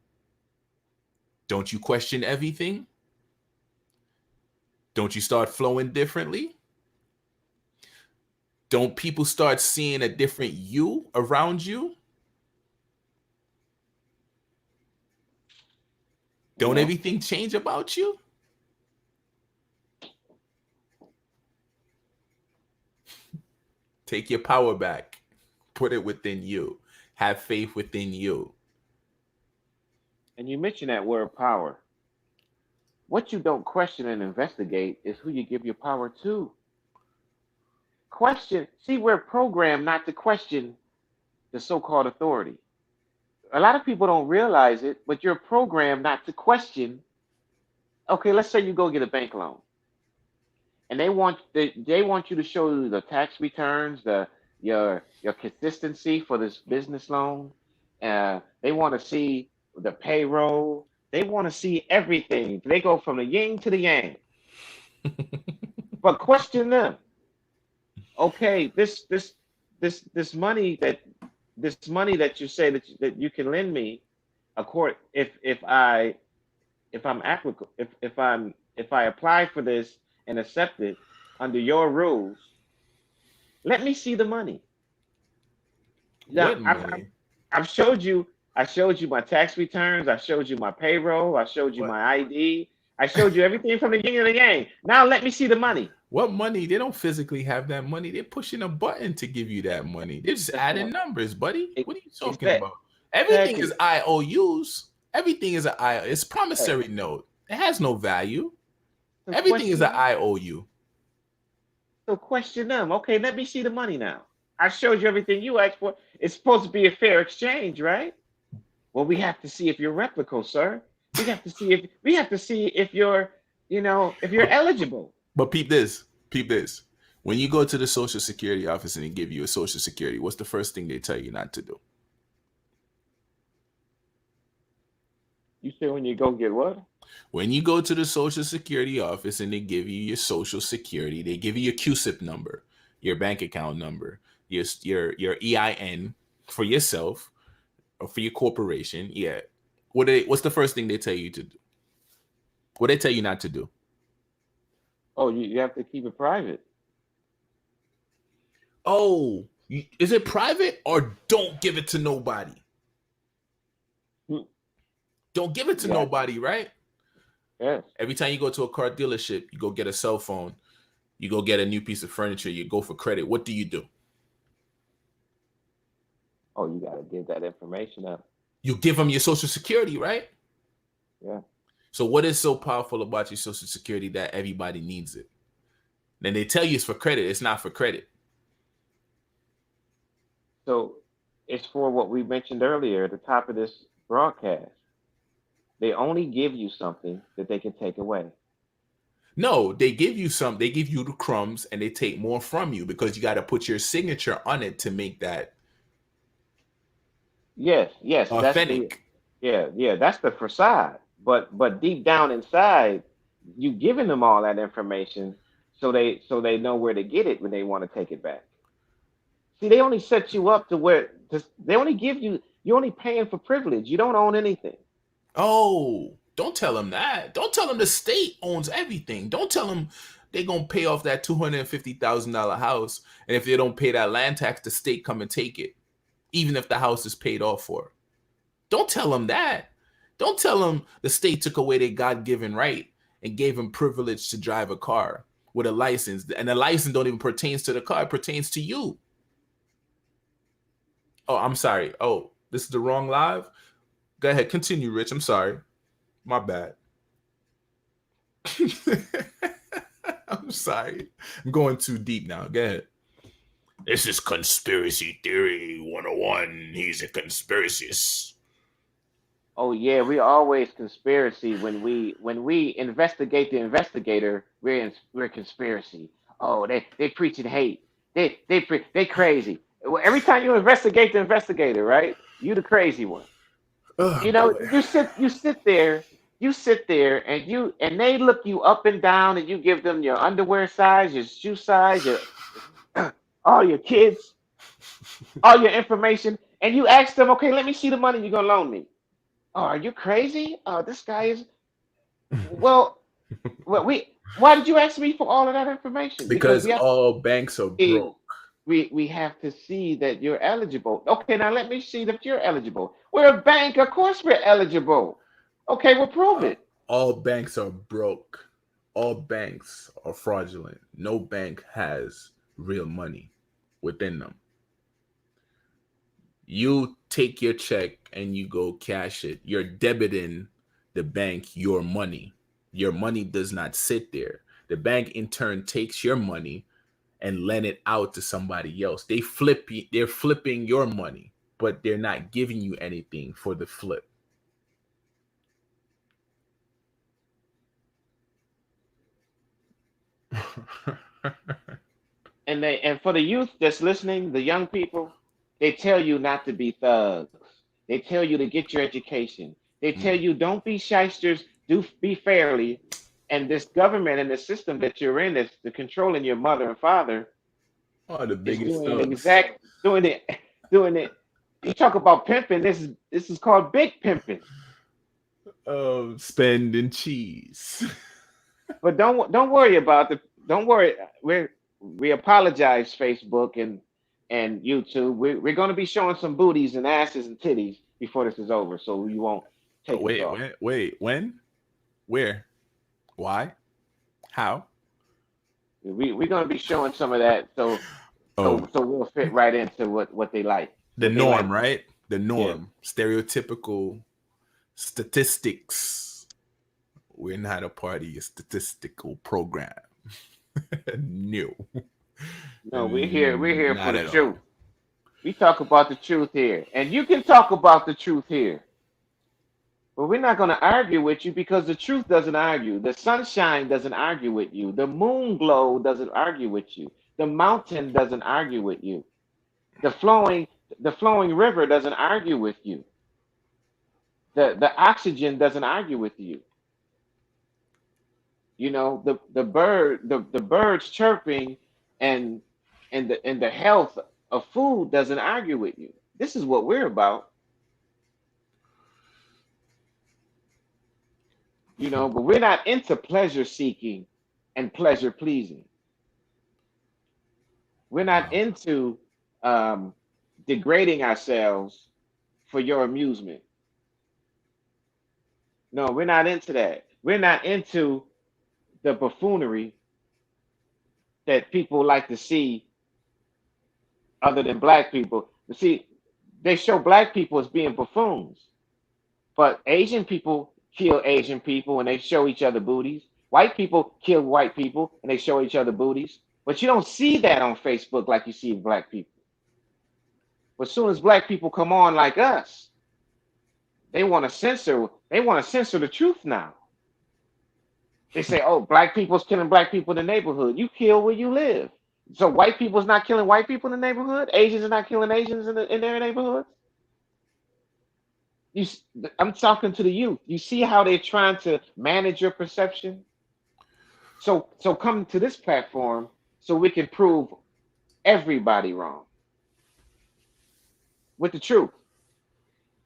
Don't you question everything? Don't you start flowing differently? Don't people start seeing a different you around you? Don't Yeah. everything change about you? Take your power back. Put it within you. Have faith within you. And you mentioned that word power. What you don't question and investigate is who you give your power to. Question, see, we're programmed not to question the so called authority. A lot of people don't realize it, but you're programmed not to question. Okay, let's say you go get a bank loan, and they want you to show the tax returns, your consistency for this business loan. They want to see the payroll. They want to see everything. They go from the yin to the yang. But question them. Okay, this money that you say that you can lend me, accord if I'm applicable if I apply for this and accept it under your rules, let me see the money. Now What money? I've showed you I showed you my tax returns, I showed you my payroll, I showed you What? my ID, I showed you everything from the yin and the yang. Now let me see the money. What money? They don't physically have that money. They're pushing a button to give you that money. They're just That's adding what numbers, buddy. it, What are you talking exact, about? Everything is exactly. IOUs. Everything is it's Right. promissory note. It has no value. So Everything is an question IOU. so question them. Okay, let me see the money now. I showed you everything you asked for. It's supposed to be a fair exchange, right? Well, we have to see if you're replicable, sir. We have to see if you're, if you're But eligible. but peep this. Peep this. When you go to the social security office and they give you a social security, what's the first thing they tell you not to do? You say when you go get what? When you go to the social security office and they give you your social security, they give you your QSIP number, your bank account number, your EIN for yourself or for your corporation. Yeah. What's the first thing they tell you to do? What they tell you not to do? Oh, you have to keep it private. Oh, is it private or don't give it to nobody? Hmm. Don't give it to Yeah. nobody, right? Yes. Every time you go to a car dealership, you go get a cell phone, you go get a new piece of furniture, you go for credit. What do you do? Oh, you got to give that information up. You give them your social security, right? Yeah. So what is so powerful about your social security that everybody needs it? Then they tell you it's for credit. It's not for credit. So it's for what we mentioned earlier at the top of this broadcast. They only give you something that they can take away. No, they give you some. They give you the crumbs, and they take more from you because you got to put your signature on it to make that Yes, yes, that's the authentic. yeah, that's the facade. But deep down inside, you giving them all that information so they know where to get it when they want to take it back. See, they only set you up to where they only give you you're only paying for privilege. You don't own anything. Oh, don't tell them that. Don't tell them the state owns everything. Don't tell them they gonna pay off that $250,000 house, and if they don't pay that land tax, the state come and take it, even if the house is paid off for. Don't tell them that. Don't tell them the state took away their God given right and gave them privilege to drive a car with a license, and the license don't even pertains to the car; it pertains to you. Oh, I'm sorry. Oh, this is the wrong live. Go ahead, continue, Rich. I'm sorry. My bad. I'm sorry. I'm going too deep now. Go ahead. This is conspiracy theory 101. He's a conspiracist. Oh yeah, we always conspiracy when we investigate the investigator. We're conspiracy. Oh, they preaching hate. They crazy. Well, every time you investigate the investigator, right? You the crazy one. Oh You know, boy. you sit there, and they look you up and down, and you give them your underwear size, your shoe size, your all your kids, all your information, and you ask them, okay, let me see the money you're gonna loan me. Oh, are you crazy? This guy is well. Well, why did you ask me for all of that information? Because Because all banks are we broke. we have to see that you're eligible. Okay, now let me see that you're eligible. We're a bank, of course we're eligible. Okay, well prove Uh, it. all banks are broke. All banks are fraudulent. No bank has real money within them. You take your check and you go cash it. You're debiting the bank your money. Your money does not sit there. The bank in turn takes your money and lend it out to somebody else. They're flipping your money, but they're not giving you anything for the flip. And for the youth that's listening, the young people, they tell you not to be thugs. They tell you to get your education. They tell Mm. you don't be shysters, do be fairly. And this government and the system that you're in that's the controlling your mother and father Oh, the is biggest doing the thugs. exact doing it doing it. You talk about pimping. This is called big pimping. Spending cheese. But don't worry about the don't worry. We apologize, Facebook and YouTube. We're going to be showing some booties and asses and titties before this is over, so you won't Oh, take us wait, off. wait, wait. When? Where? Why? How? We're going to be showing some of that, Oh, so we'll fit right into what they like, the what they norm, like. right? The Yeah. norm. Stereotypical statistics. We're not a party, a statistical program. No. No, we're here for Not the at all. truth. We talk about the truth here, and you can talk about the truth here. But we're not going to argue with you because the truth doesn't argue. The sunshine doesn't argue with you. The moon glow doesn't argue with you. The mountain doesn't argue with you. The flowing the flowing river doesn't argue with you. The oxygen doesn't argue with you. You know, the birds chirping and and the health of food doesn't argue with you. This is what we're about, you know, but we're not into pleasure seeking and pleasure pleasing. We're not Wow. into um, degrading ourselves for your amusement. No, we're not into that. We're not into the buffoonery that people like to see other than black people. You see, they show black people as being buffoons, but Asian people kill Asian people and they show each other booties. White people kill white people and they show each other booties. But you don't see that on Facebook like you see black people. But as soon as black people come on like us, they want to censor the truth now. They say, oh, black people's killing black people in the neighborhood. You kill where you live. So white people's not killing white people in the neighborhood. Asians are not killing Asians in their neighborhoods. You, I'm talking to the youth. You see how they're trying to manage your perception. So come to this platform so we can prove everybody wrong with the truth.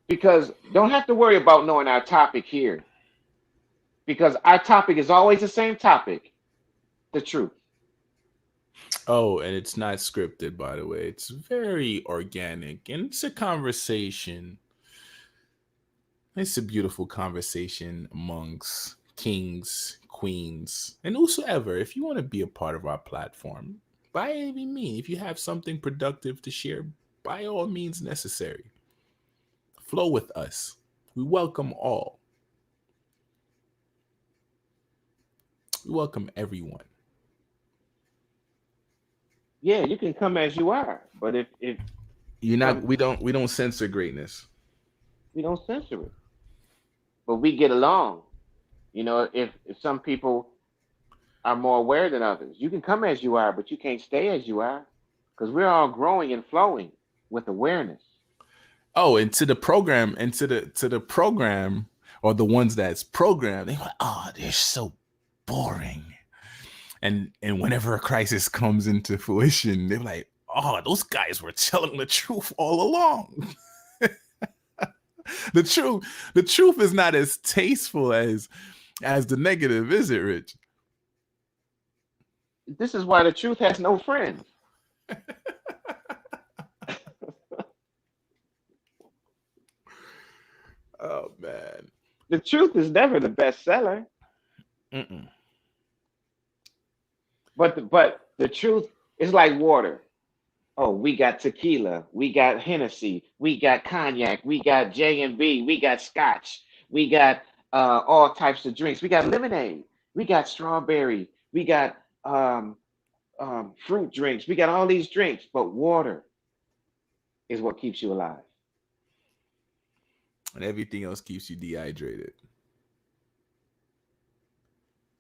Because don't have to worry about knowing our topic here. Because our topic is always the same topic, the truth. Oh, and it's not scripted, by the way. It's very organic, and it's a conversation. It's a beautiful conversation amongst kings, queens, and whosoever. If you want to be a part of our platform, by any means, if you have something productive to share, by all means necessary, flow with us. We welcome all. We welcome everyone. Yeah, you can come as you are, but if You're not. some We don't censor greatness. we don't censor it, but we get along. If some people are more aware than others, you can come as you are, but you can't stay as you are, because we're all growing and flowing with awareness. Oh, and to the program, or the ones that's programmed, they're like, oh, they're so boring. And whenever a crisis comes into fruition, they're like, oh, those guys were telling the truth all along. The truth is not as tasteful as the negative, is it, Rich? This is why the truth has no friends. Oh man. The truth is never the best seller, Mm-mm. but the truth is like water. Oh, we got tequila, we got Hennessy, we got cognac, we got J&B, we got Scotch, we got all types of drinks. We got lemonade, we got strawberry, we got fruit drinks, we got all these drinks. But water is what keeps you alive. And everything else keeps you dehydrated.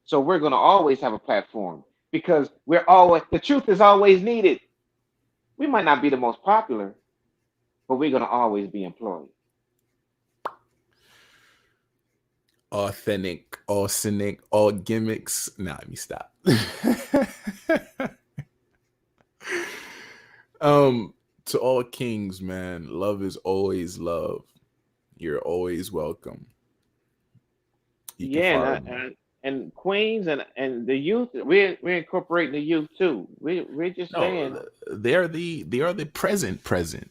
So we're gonna always have a platform because we're always the truth is always needed. We might not be the most popular, but we're gonna always be employed. Authentic, all cynic, all gimmicks. Nah, let me stop. To all kings, man, love is always love. You're always welcome. You can Yeah, follow me. and Queens and the youth, we're incorporating the youth too. We're just No, saying, they are the present.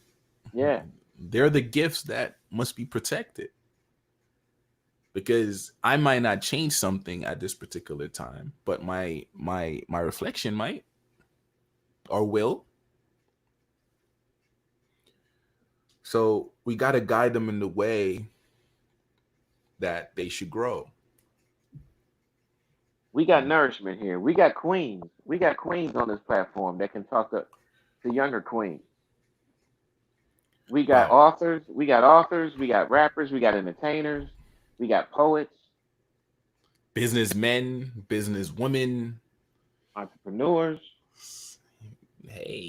yeah, They're the gifts that must be protected, because I might not change something at this particular time, but my reflection might, or will. So we got to guide them in the way that they should grow. we got nourishment here. We got queens. We got queens on this platform that can talk to younger queens. We got Wow. authors. We got authors. We got rappers. We got entertainers. We got poets, Businessmen, businesswomen. entrepreneurs,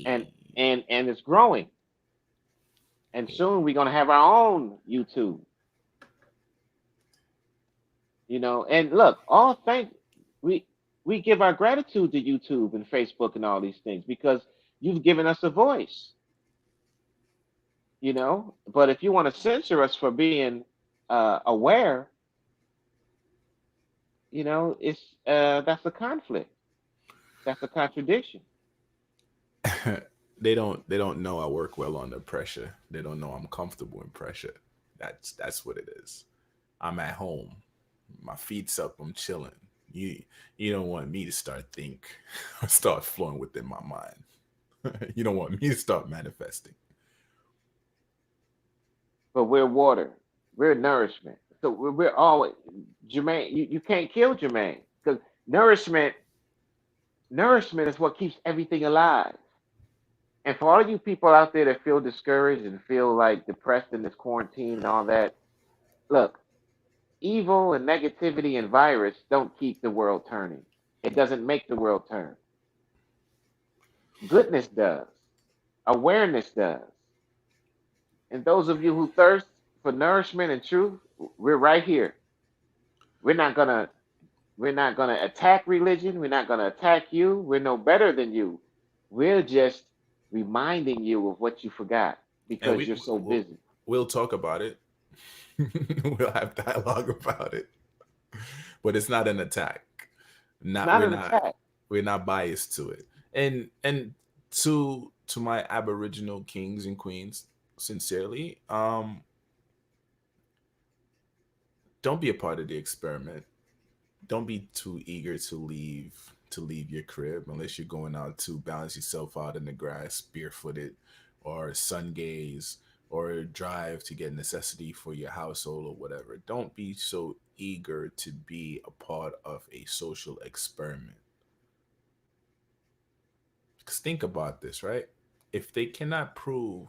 and Hey. and it's growing. And soon we're gonna have our own YouTube. And look, all thank we we give our gratitude to YouTube and Facebook and all these things because you've given us a voice. But if you want to censor us for being aware, it's that's a conflict. That's a contradiction. They don't know I work well under pressure. They don't know I'm comfortable in pressure. That's what it is. I'm at home. My feet's up. I'm chilling. You don't want me to start flowing within my mind. You don't want me to start manifesting. But we're water. We're nourishment. So we're always Jermaine. You can't kill Jermaine because nourishment nourishment is what keeps everything alive. And for all of you people out there that feel discouraged and feel like depressed in this quarantine and all that, look, Evil and negativity and virus don't keep the world turning. It doesn't make the world turn. Goodness does. Awareness does. And those of you who thirst for nourishment and truth, we're right here. We're not gonna we're not gonna attack religion. We're not gonna attack you. We're no better than you. We're just reminding you of what you forgot And because you're so busy. we'll talk about it. We'll have dialogue about it, but it's not an attack. It's Not not an attack. we're not biased to it. And to my Aboriginal kings and queens, sincerely, don't be a part of the experiment. Don't be too eager to leave your crib unless you're going out to balance yourself out in the grass barefooted, or sun gaze, or drive to get necessity for your household or whatever. Don't be so eager to be a part of a social experiment. Because think about this, right? If they cannot prove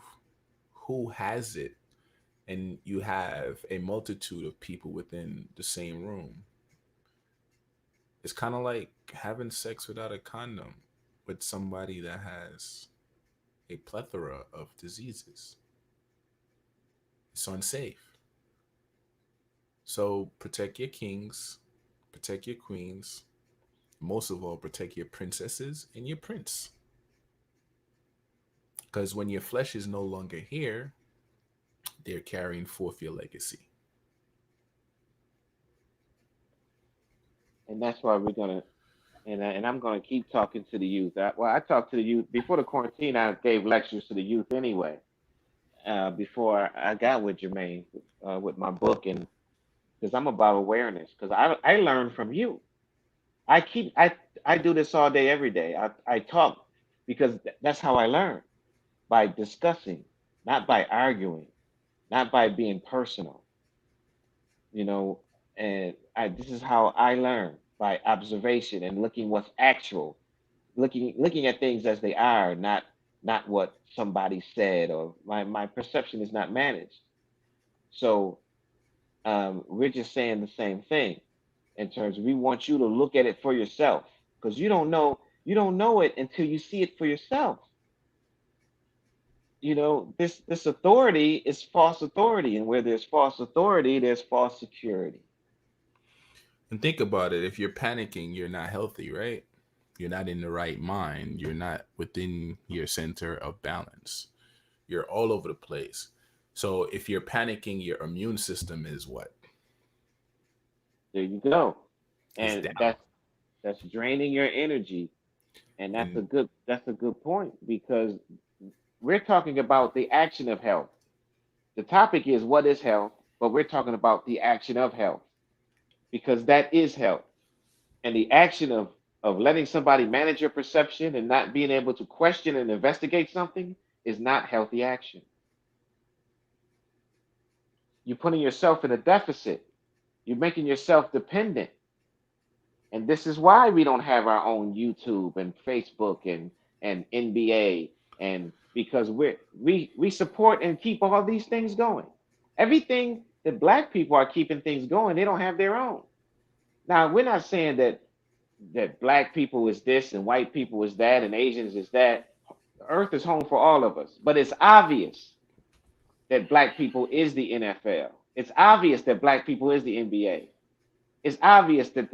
who has it, and you have a multitude of people within the same room, it's kind of like having sex without a condom with somebody that has a plethora of diseases. It's unsafe. So protect your kings, protect your queens, most of all, protect your princesses and your prince. Because when your flesh is no longer here, they're carrying forth your legacy. And that's why we're gonna and I'm gonna keep talking to the youth. I talked to the youth before the quarantine. I gave lectures to the youth anyway. Before I got with Jermaine with my book, and because I'm about awareness, because I learned from you. I keep I do this all day every day. I talk because that's how I learn, by discussing, not by arguing, not by being personal, you know. And this is how I learn, by observation and looking what's actual, looking at things as they are, not what somebody said, or my perception is not managed. So we're just saying the same thing in terms of, we want you to look at it for yourself, because you don't know it until you see it for yourself. This authority is false authority, and where there's false authority, there's false security. And think about it, if you're panicking, you're not healthy, right? You're not in the right mind. You're not within your center of balance. You're all over the place. So if you're panicking, your immune system is what? There you go. It's And down. that's draining your energy. And that's a And good point, because we're talking about the action of health. The topic is what is health, but we're talking about the action of health, because that is health. And the action of letting somebody manage your perception and not being able to question and investigate something is not healthy action. You're putting yourself in a deficit. You're making yourself dependent. And this is why we don't have our own YouTube and Facebook and NBA, and because we support and keep all these things going. Everything that black people are keeping things going, they don't have their own. Now, we're not saying that black people is this and white people is that and Asians is that. Earth is home for all of us, but it's obvious that black people is the NFL. It's obvious that black people is the NBA. It's obvious that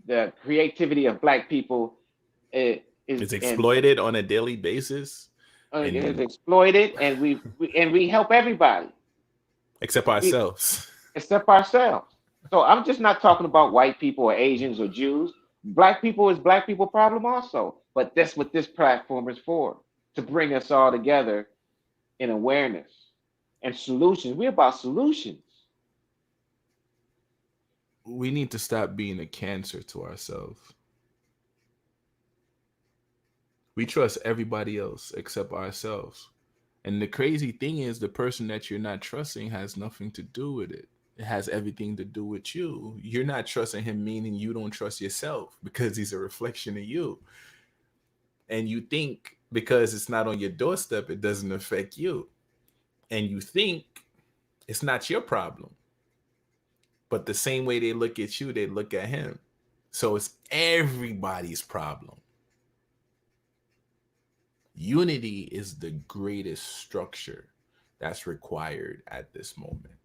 the creativity of black people is it's and exploited on a daily basis. is And exploited, and we help everybody except we, ourselves. except ourselves. So I'm just not talking about white people or Asians or Jews. Black people is black people problem also, but that's what this platform is for, to bring us all together in awareness and solutions. We're about solutions. We need to stop being a cancer to ourselves. We trust everybody else except ourselves. And the crazy thing is, the person that you're not trusting has nothing to do with it. It has everything to do with you. You're not trusting him, meaning you don't trust yourself because he's a reflection of you. And you think because it's not on your doorstep, it doesn't affect you. And you think it's not your problem. But the same way they look at you, they look at him. So it's everybody's problem. Unity is the greatest structure that's required at this moment.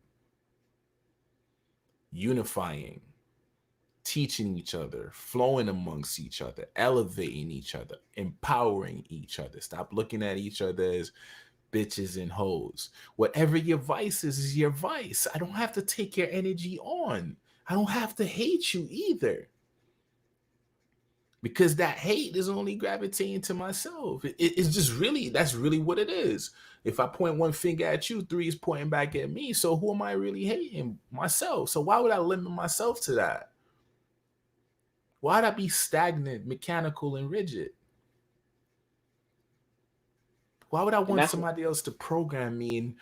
Unifying, teaching each other, flowing amongst each other, elevating each other, empowering each other. Stop looking at each other as bitches and hoes. Whatever your vice is your vice. I don't have to take your energy on. I don't have to hate you either. Because that hate is only gravitating to myself. It's just really, that's really what it is. If I point one finger at you, three is pointing back at me. So who am I really hating? Myself. So why would I limit myself to that? Why'd I be stagnant, mechanical, and rigid? Why would I And want that's somebody else to program me and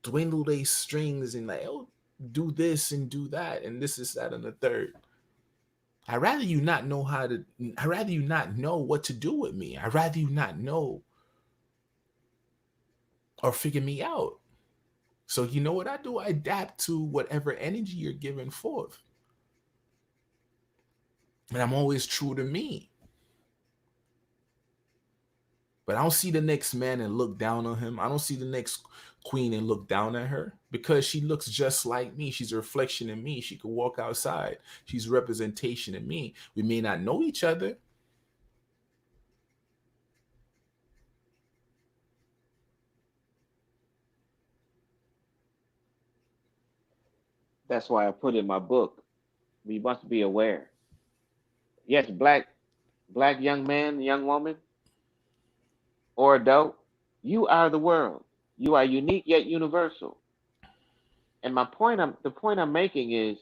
dwindle their strings and like, oh, do this and do that and this is that and the third? I'd rather you not know how to, I'd rather you not know what to do with me. I'd rather you not know or figure me out. So you know what I do? I adapt to whatever energy you're giving forth. And I'm always true to me. But I don't see the next man and look down on him. I don't see the next queen and look down at her because she looks just like me. She's a reflection of me. She could walk outside. She's representation of me. We may not know each other. that's why I put in my book. We must be aware. Yes, black young man, young woman, or adult, you are the world. You are unique yet universal. And the point I'm making is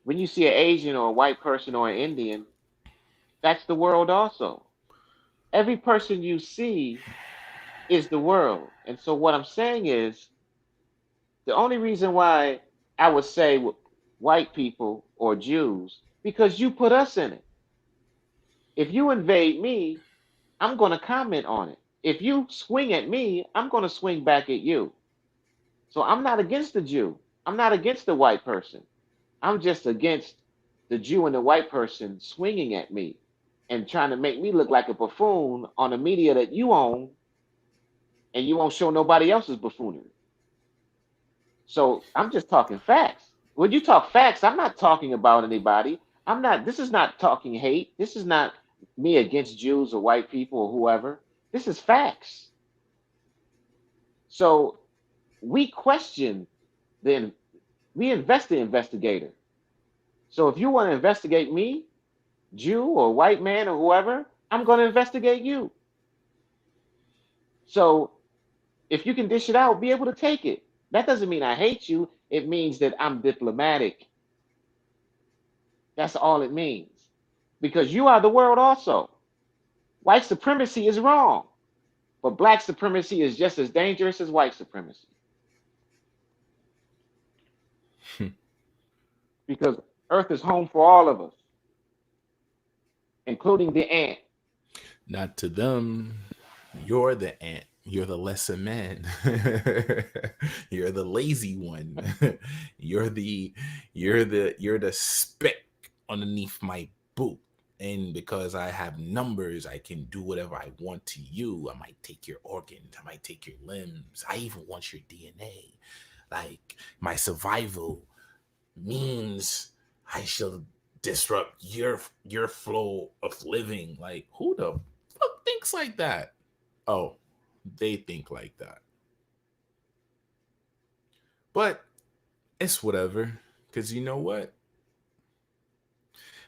when you see an Asian or a white person or an Indian, that's the world also. Every person you see is the world. And so what I'm saying is the only reason why I would say white people or Jews, because you put us in it. If you invade me, I'm going to comment on it. If you swing at me, I'm going to swing back at you. So I'm not against the Jew. I'm not against the white person. I'm just against the Jew and the white person swinging at me and trying to make me look like a buffoon on the media that you own, and you won't show nobody else's buffoonery. So I'm just talking facts. When you talk facts, I'm not talking about anybody. This is not talking hate. This is not me against Jews or white people or whoever. This is facts. So we question the, we invest the investigator. So if you want to investigate me, Jew or white man or whoever, I'm going to investigate you. So if you can dish it out, be able to take it. That doesn't mean I hate you. It means that I'm diplomatic. That's all it means. Because you are the world also. White supremacy is wrong, but black supremacy is just as dangerous as white supremacy. Because Earth is home for all of us, including the ant. Not to them. You're the ant. You're the lesser man. You're the lazy one. you're the you're the speck underneath my boot. And because I have numbers, I can do whatever I want to you. I might take your organs. I might take your limbs. I even want your DNA. Like my survival means I shall disrupt your flow of living. Like who the fuck thinks like that? Oh, they think like that. But it's whatever. Cause you know what?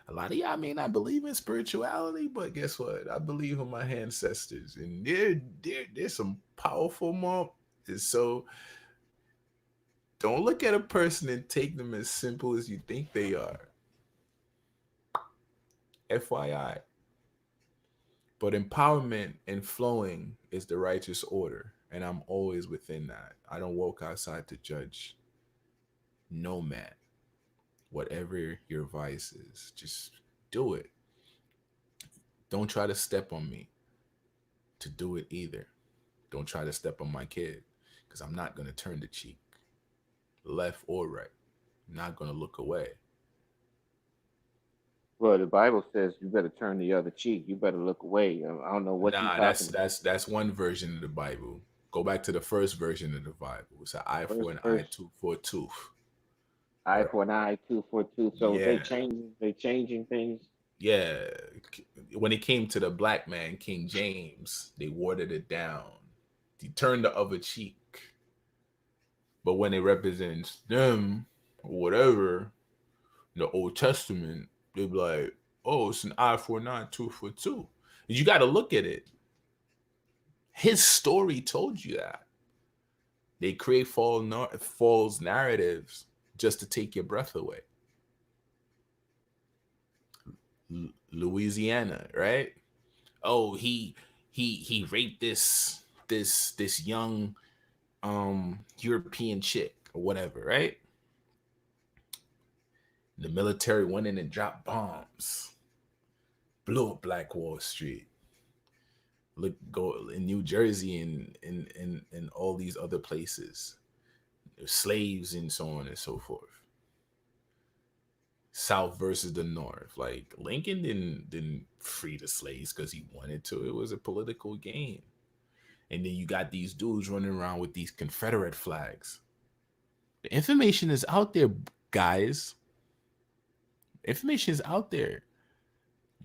A lot of y'all may not believe in spirituality, but guess what? I believe in my ancestors, and they're some powerful mom. And so don't look at a person and take them as simple as you think they are. FYI. But empowerment and flowing is the righteous order, and I'm always within that. I don't walk outside to judge no man. Whatever your vice is, just do it. Don't try to step on me to do it either. Don't try to step on my kid because I'm not going to turn the cheek, left or right. not gonna look away. Well, the Bible says you better turn the other cheek. You better look away. I don't know what you Nah, talking about. that's one version of the Bible. Go back to the first version of the Bible. It's an eye for First, an eye, first tooth for a tooth. eye Right? for an eye, tooth for a tooth. So Yeah, they changing things. yeah. When it came to the black man, King James, they watered it down. He turned the other cheek. But when it represents them or whatever, in the Old Testament, they be like, oh, it's an eye for an eye, tooth for a tooth. You got to look at it. His story told you that. They create false narratives just to take your breath away. Louisiana, right? Oh, he raped this young European chick or whatever, right? The military went in and dropped bombs, blew up Black Wall Street. Look, go in New Jersey and in all these other places. There's slaves and so on and so forth. South versus the North. Like Lincoln didn't free the slaves because he wanted to. It was a political game. And then you got these dudes running around with these Confederate flags. The information is out there, guys. Information is out there.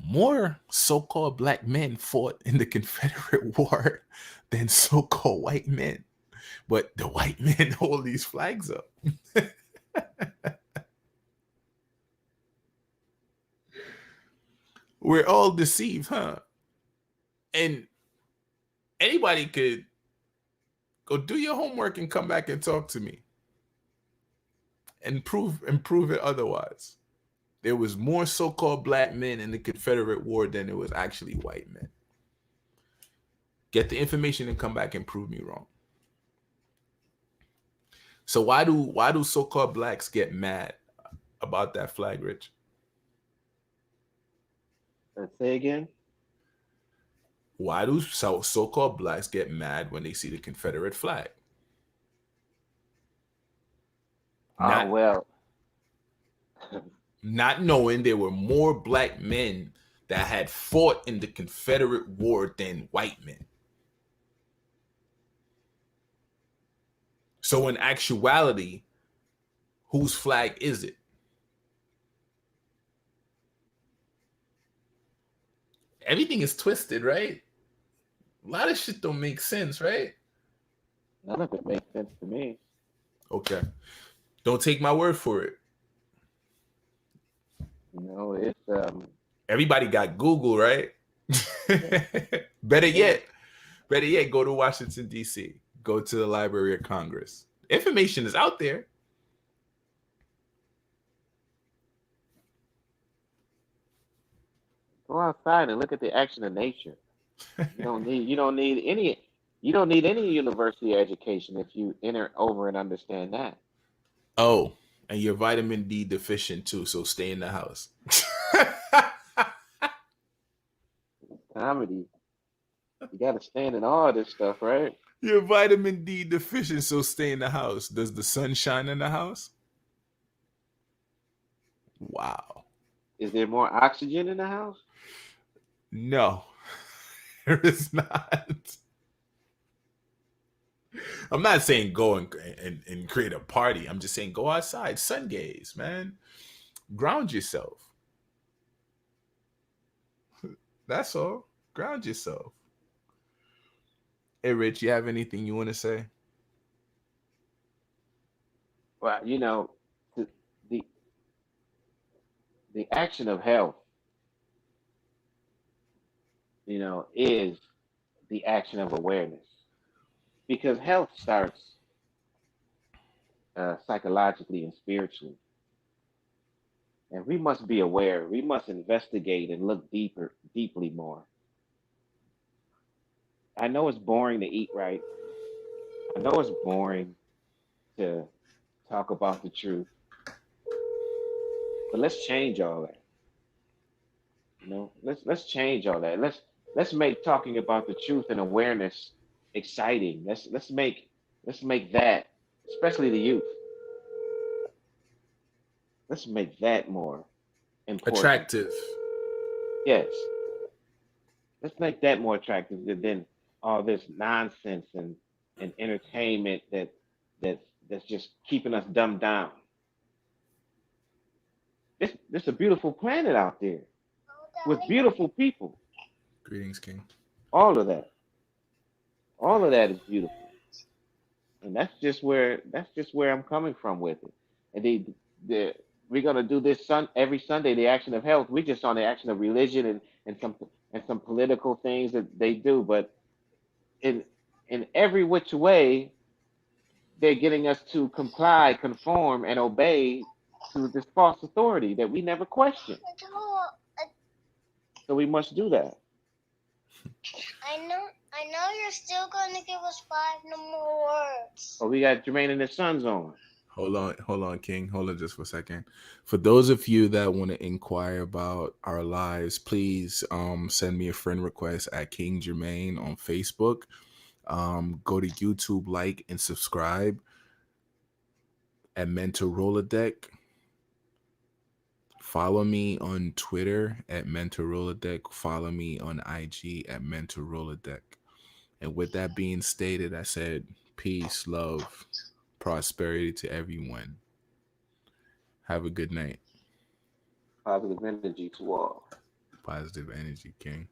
More so-called black men fought in the Confederate War than so-called white men. But the white men hold these flags up. We're all deceived, huh? And anybody could go do your homework and come back and talk to me and prove it otherwise. There was more so-called black men in the Confederate War than there was actually white men. Get the information and come back and prove me wrong. So why do so-called blacks get mad about that flag, Rich? Let's say again. Why do so-called blacks get mad when they see the Confederate flag? Oh Not well. not knowing there were more black men that had fought in the Confederate War than white men. So in actuality, whose flag is it? Everything is twisted, right? A lot of shit don't make sense, right? None of it makes sense to me. Okay. Don't take my word for it. It's Everybody got Google, right? better yet, go to Washington, D.C. Go to the Library of Congress. Information is out there. go outside and look at the action of nature. You don't need any university education if you enter over and understand that. Oh, and you're vitamin D deficient too, so stay in the house. Comedy. You gotta stand in all this stuff, right? You're vitamin D deficient, so stay in the house. Does the sun shine in the house? Wow. Is there more oxygen in the house? No, there is not. I'm not saying go and create a party. I'm just saying go outside, sun gaze, man. Ground yourself. That's all. Ground yourself. Hey, Rich, you have anything you want to say? Well, the the, the action of health, is the action of awareness. Because health starts psychologically and spiritually. And we must be aware. We must investigate and look deeply more. I know it's boring to eat right. I know it's boring to talk about the truth, but let's change all that. Let's change all that. Let's make talking about the truth and awareness exciting. Let's make that, especially the youth. Let's make that more important. Attractive. Yes, let's make that more attractive than all this nonsense and entertainment that's just keeping us dumbed down. This a beautiful planet out there with beautiful people. Greetings, King. All of that, all of that is beautiful, and that's just where I'm coming from with it. And the we're gonna do this every Sunday, the action of health. We just on the action of religion and some political things that they do, but in in every which way they're getting us to comply, conform, and obey to this false authority that we never questioned. So we must do that. I know you're still gonna give us five no more words. Oh, we got Jermaine and his sons on. Hold on, King. Hold on just for a second. For those of you that want to inquire about our lives, please send me a friend request at King Jermaine on Facebook. Go to YouTube, like and subscribe at MEN-talRollaDeK. Follow me on Twitter at MEN-talRollaDeK. Follow me on IG at MEN-talRollaDeK. And with that being stated, I said peace, love, prosperity to everyone. Have a good night. Positive energy to all. Positive energy, King.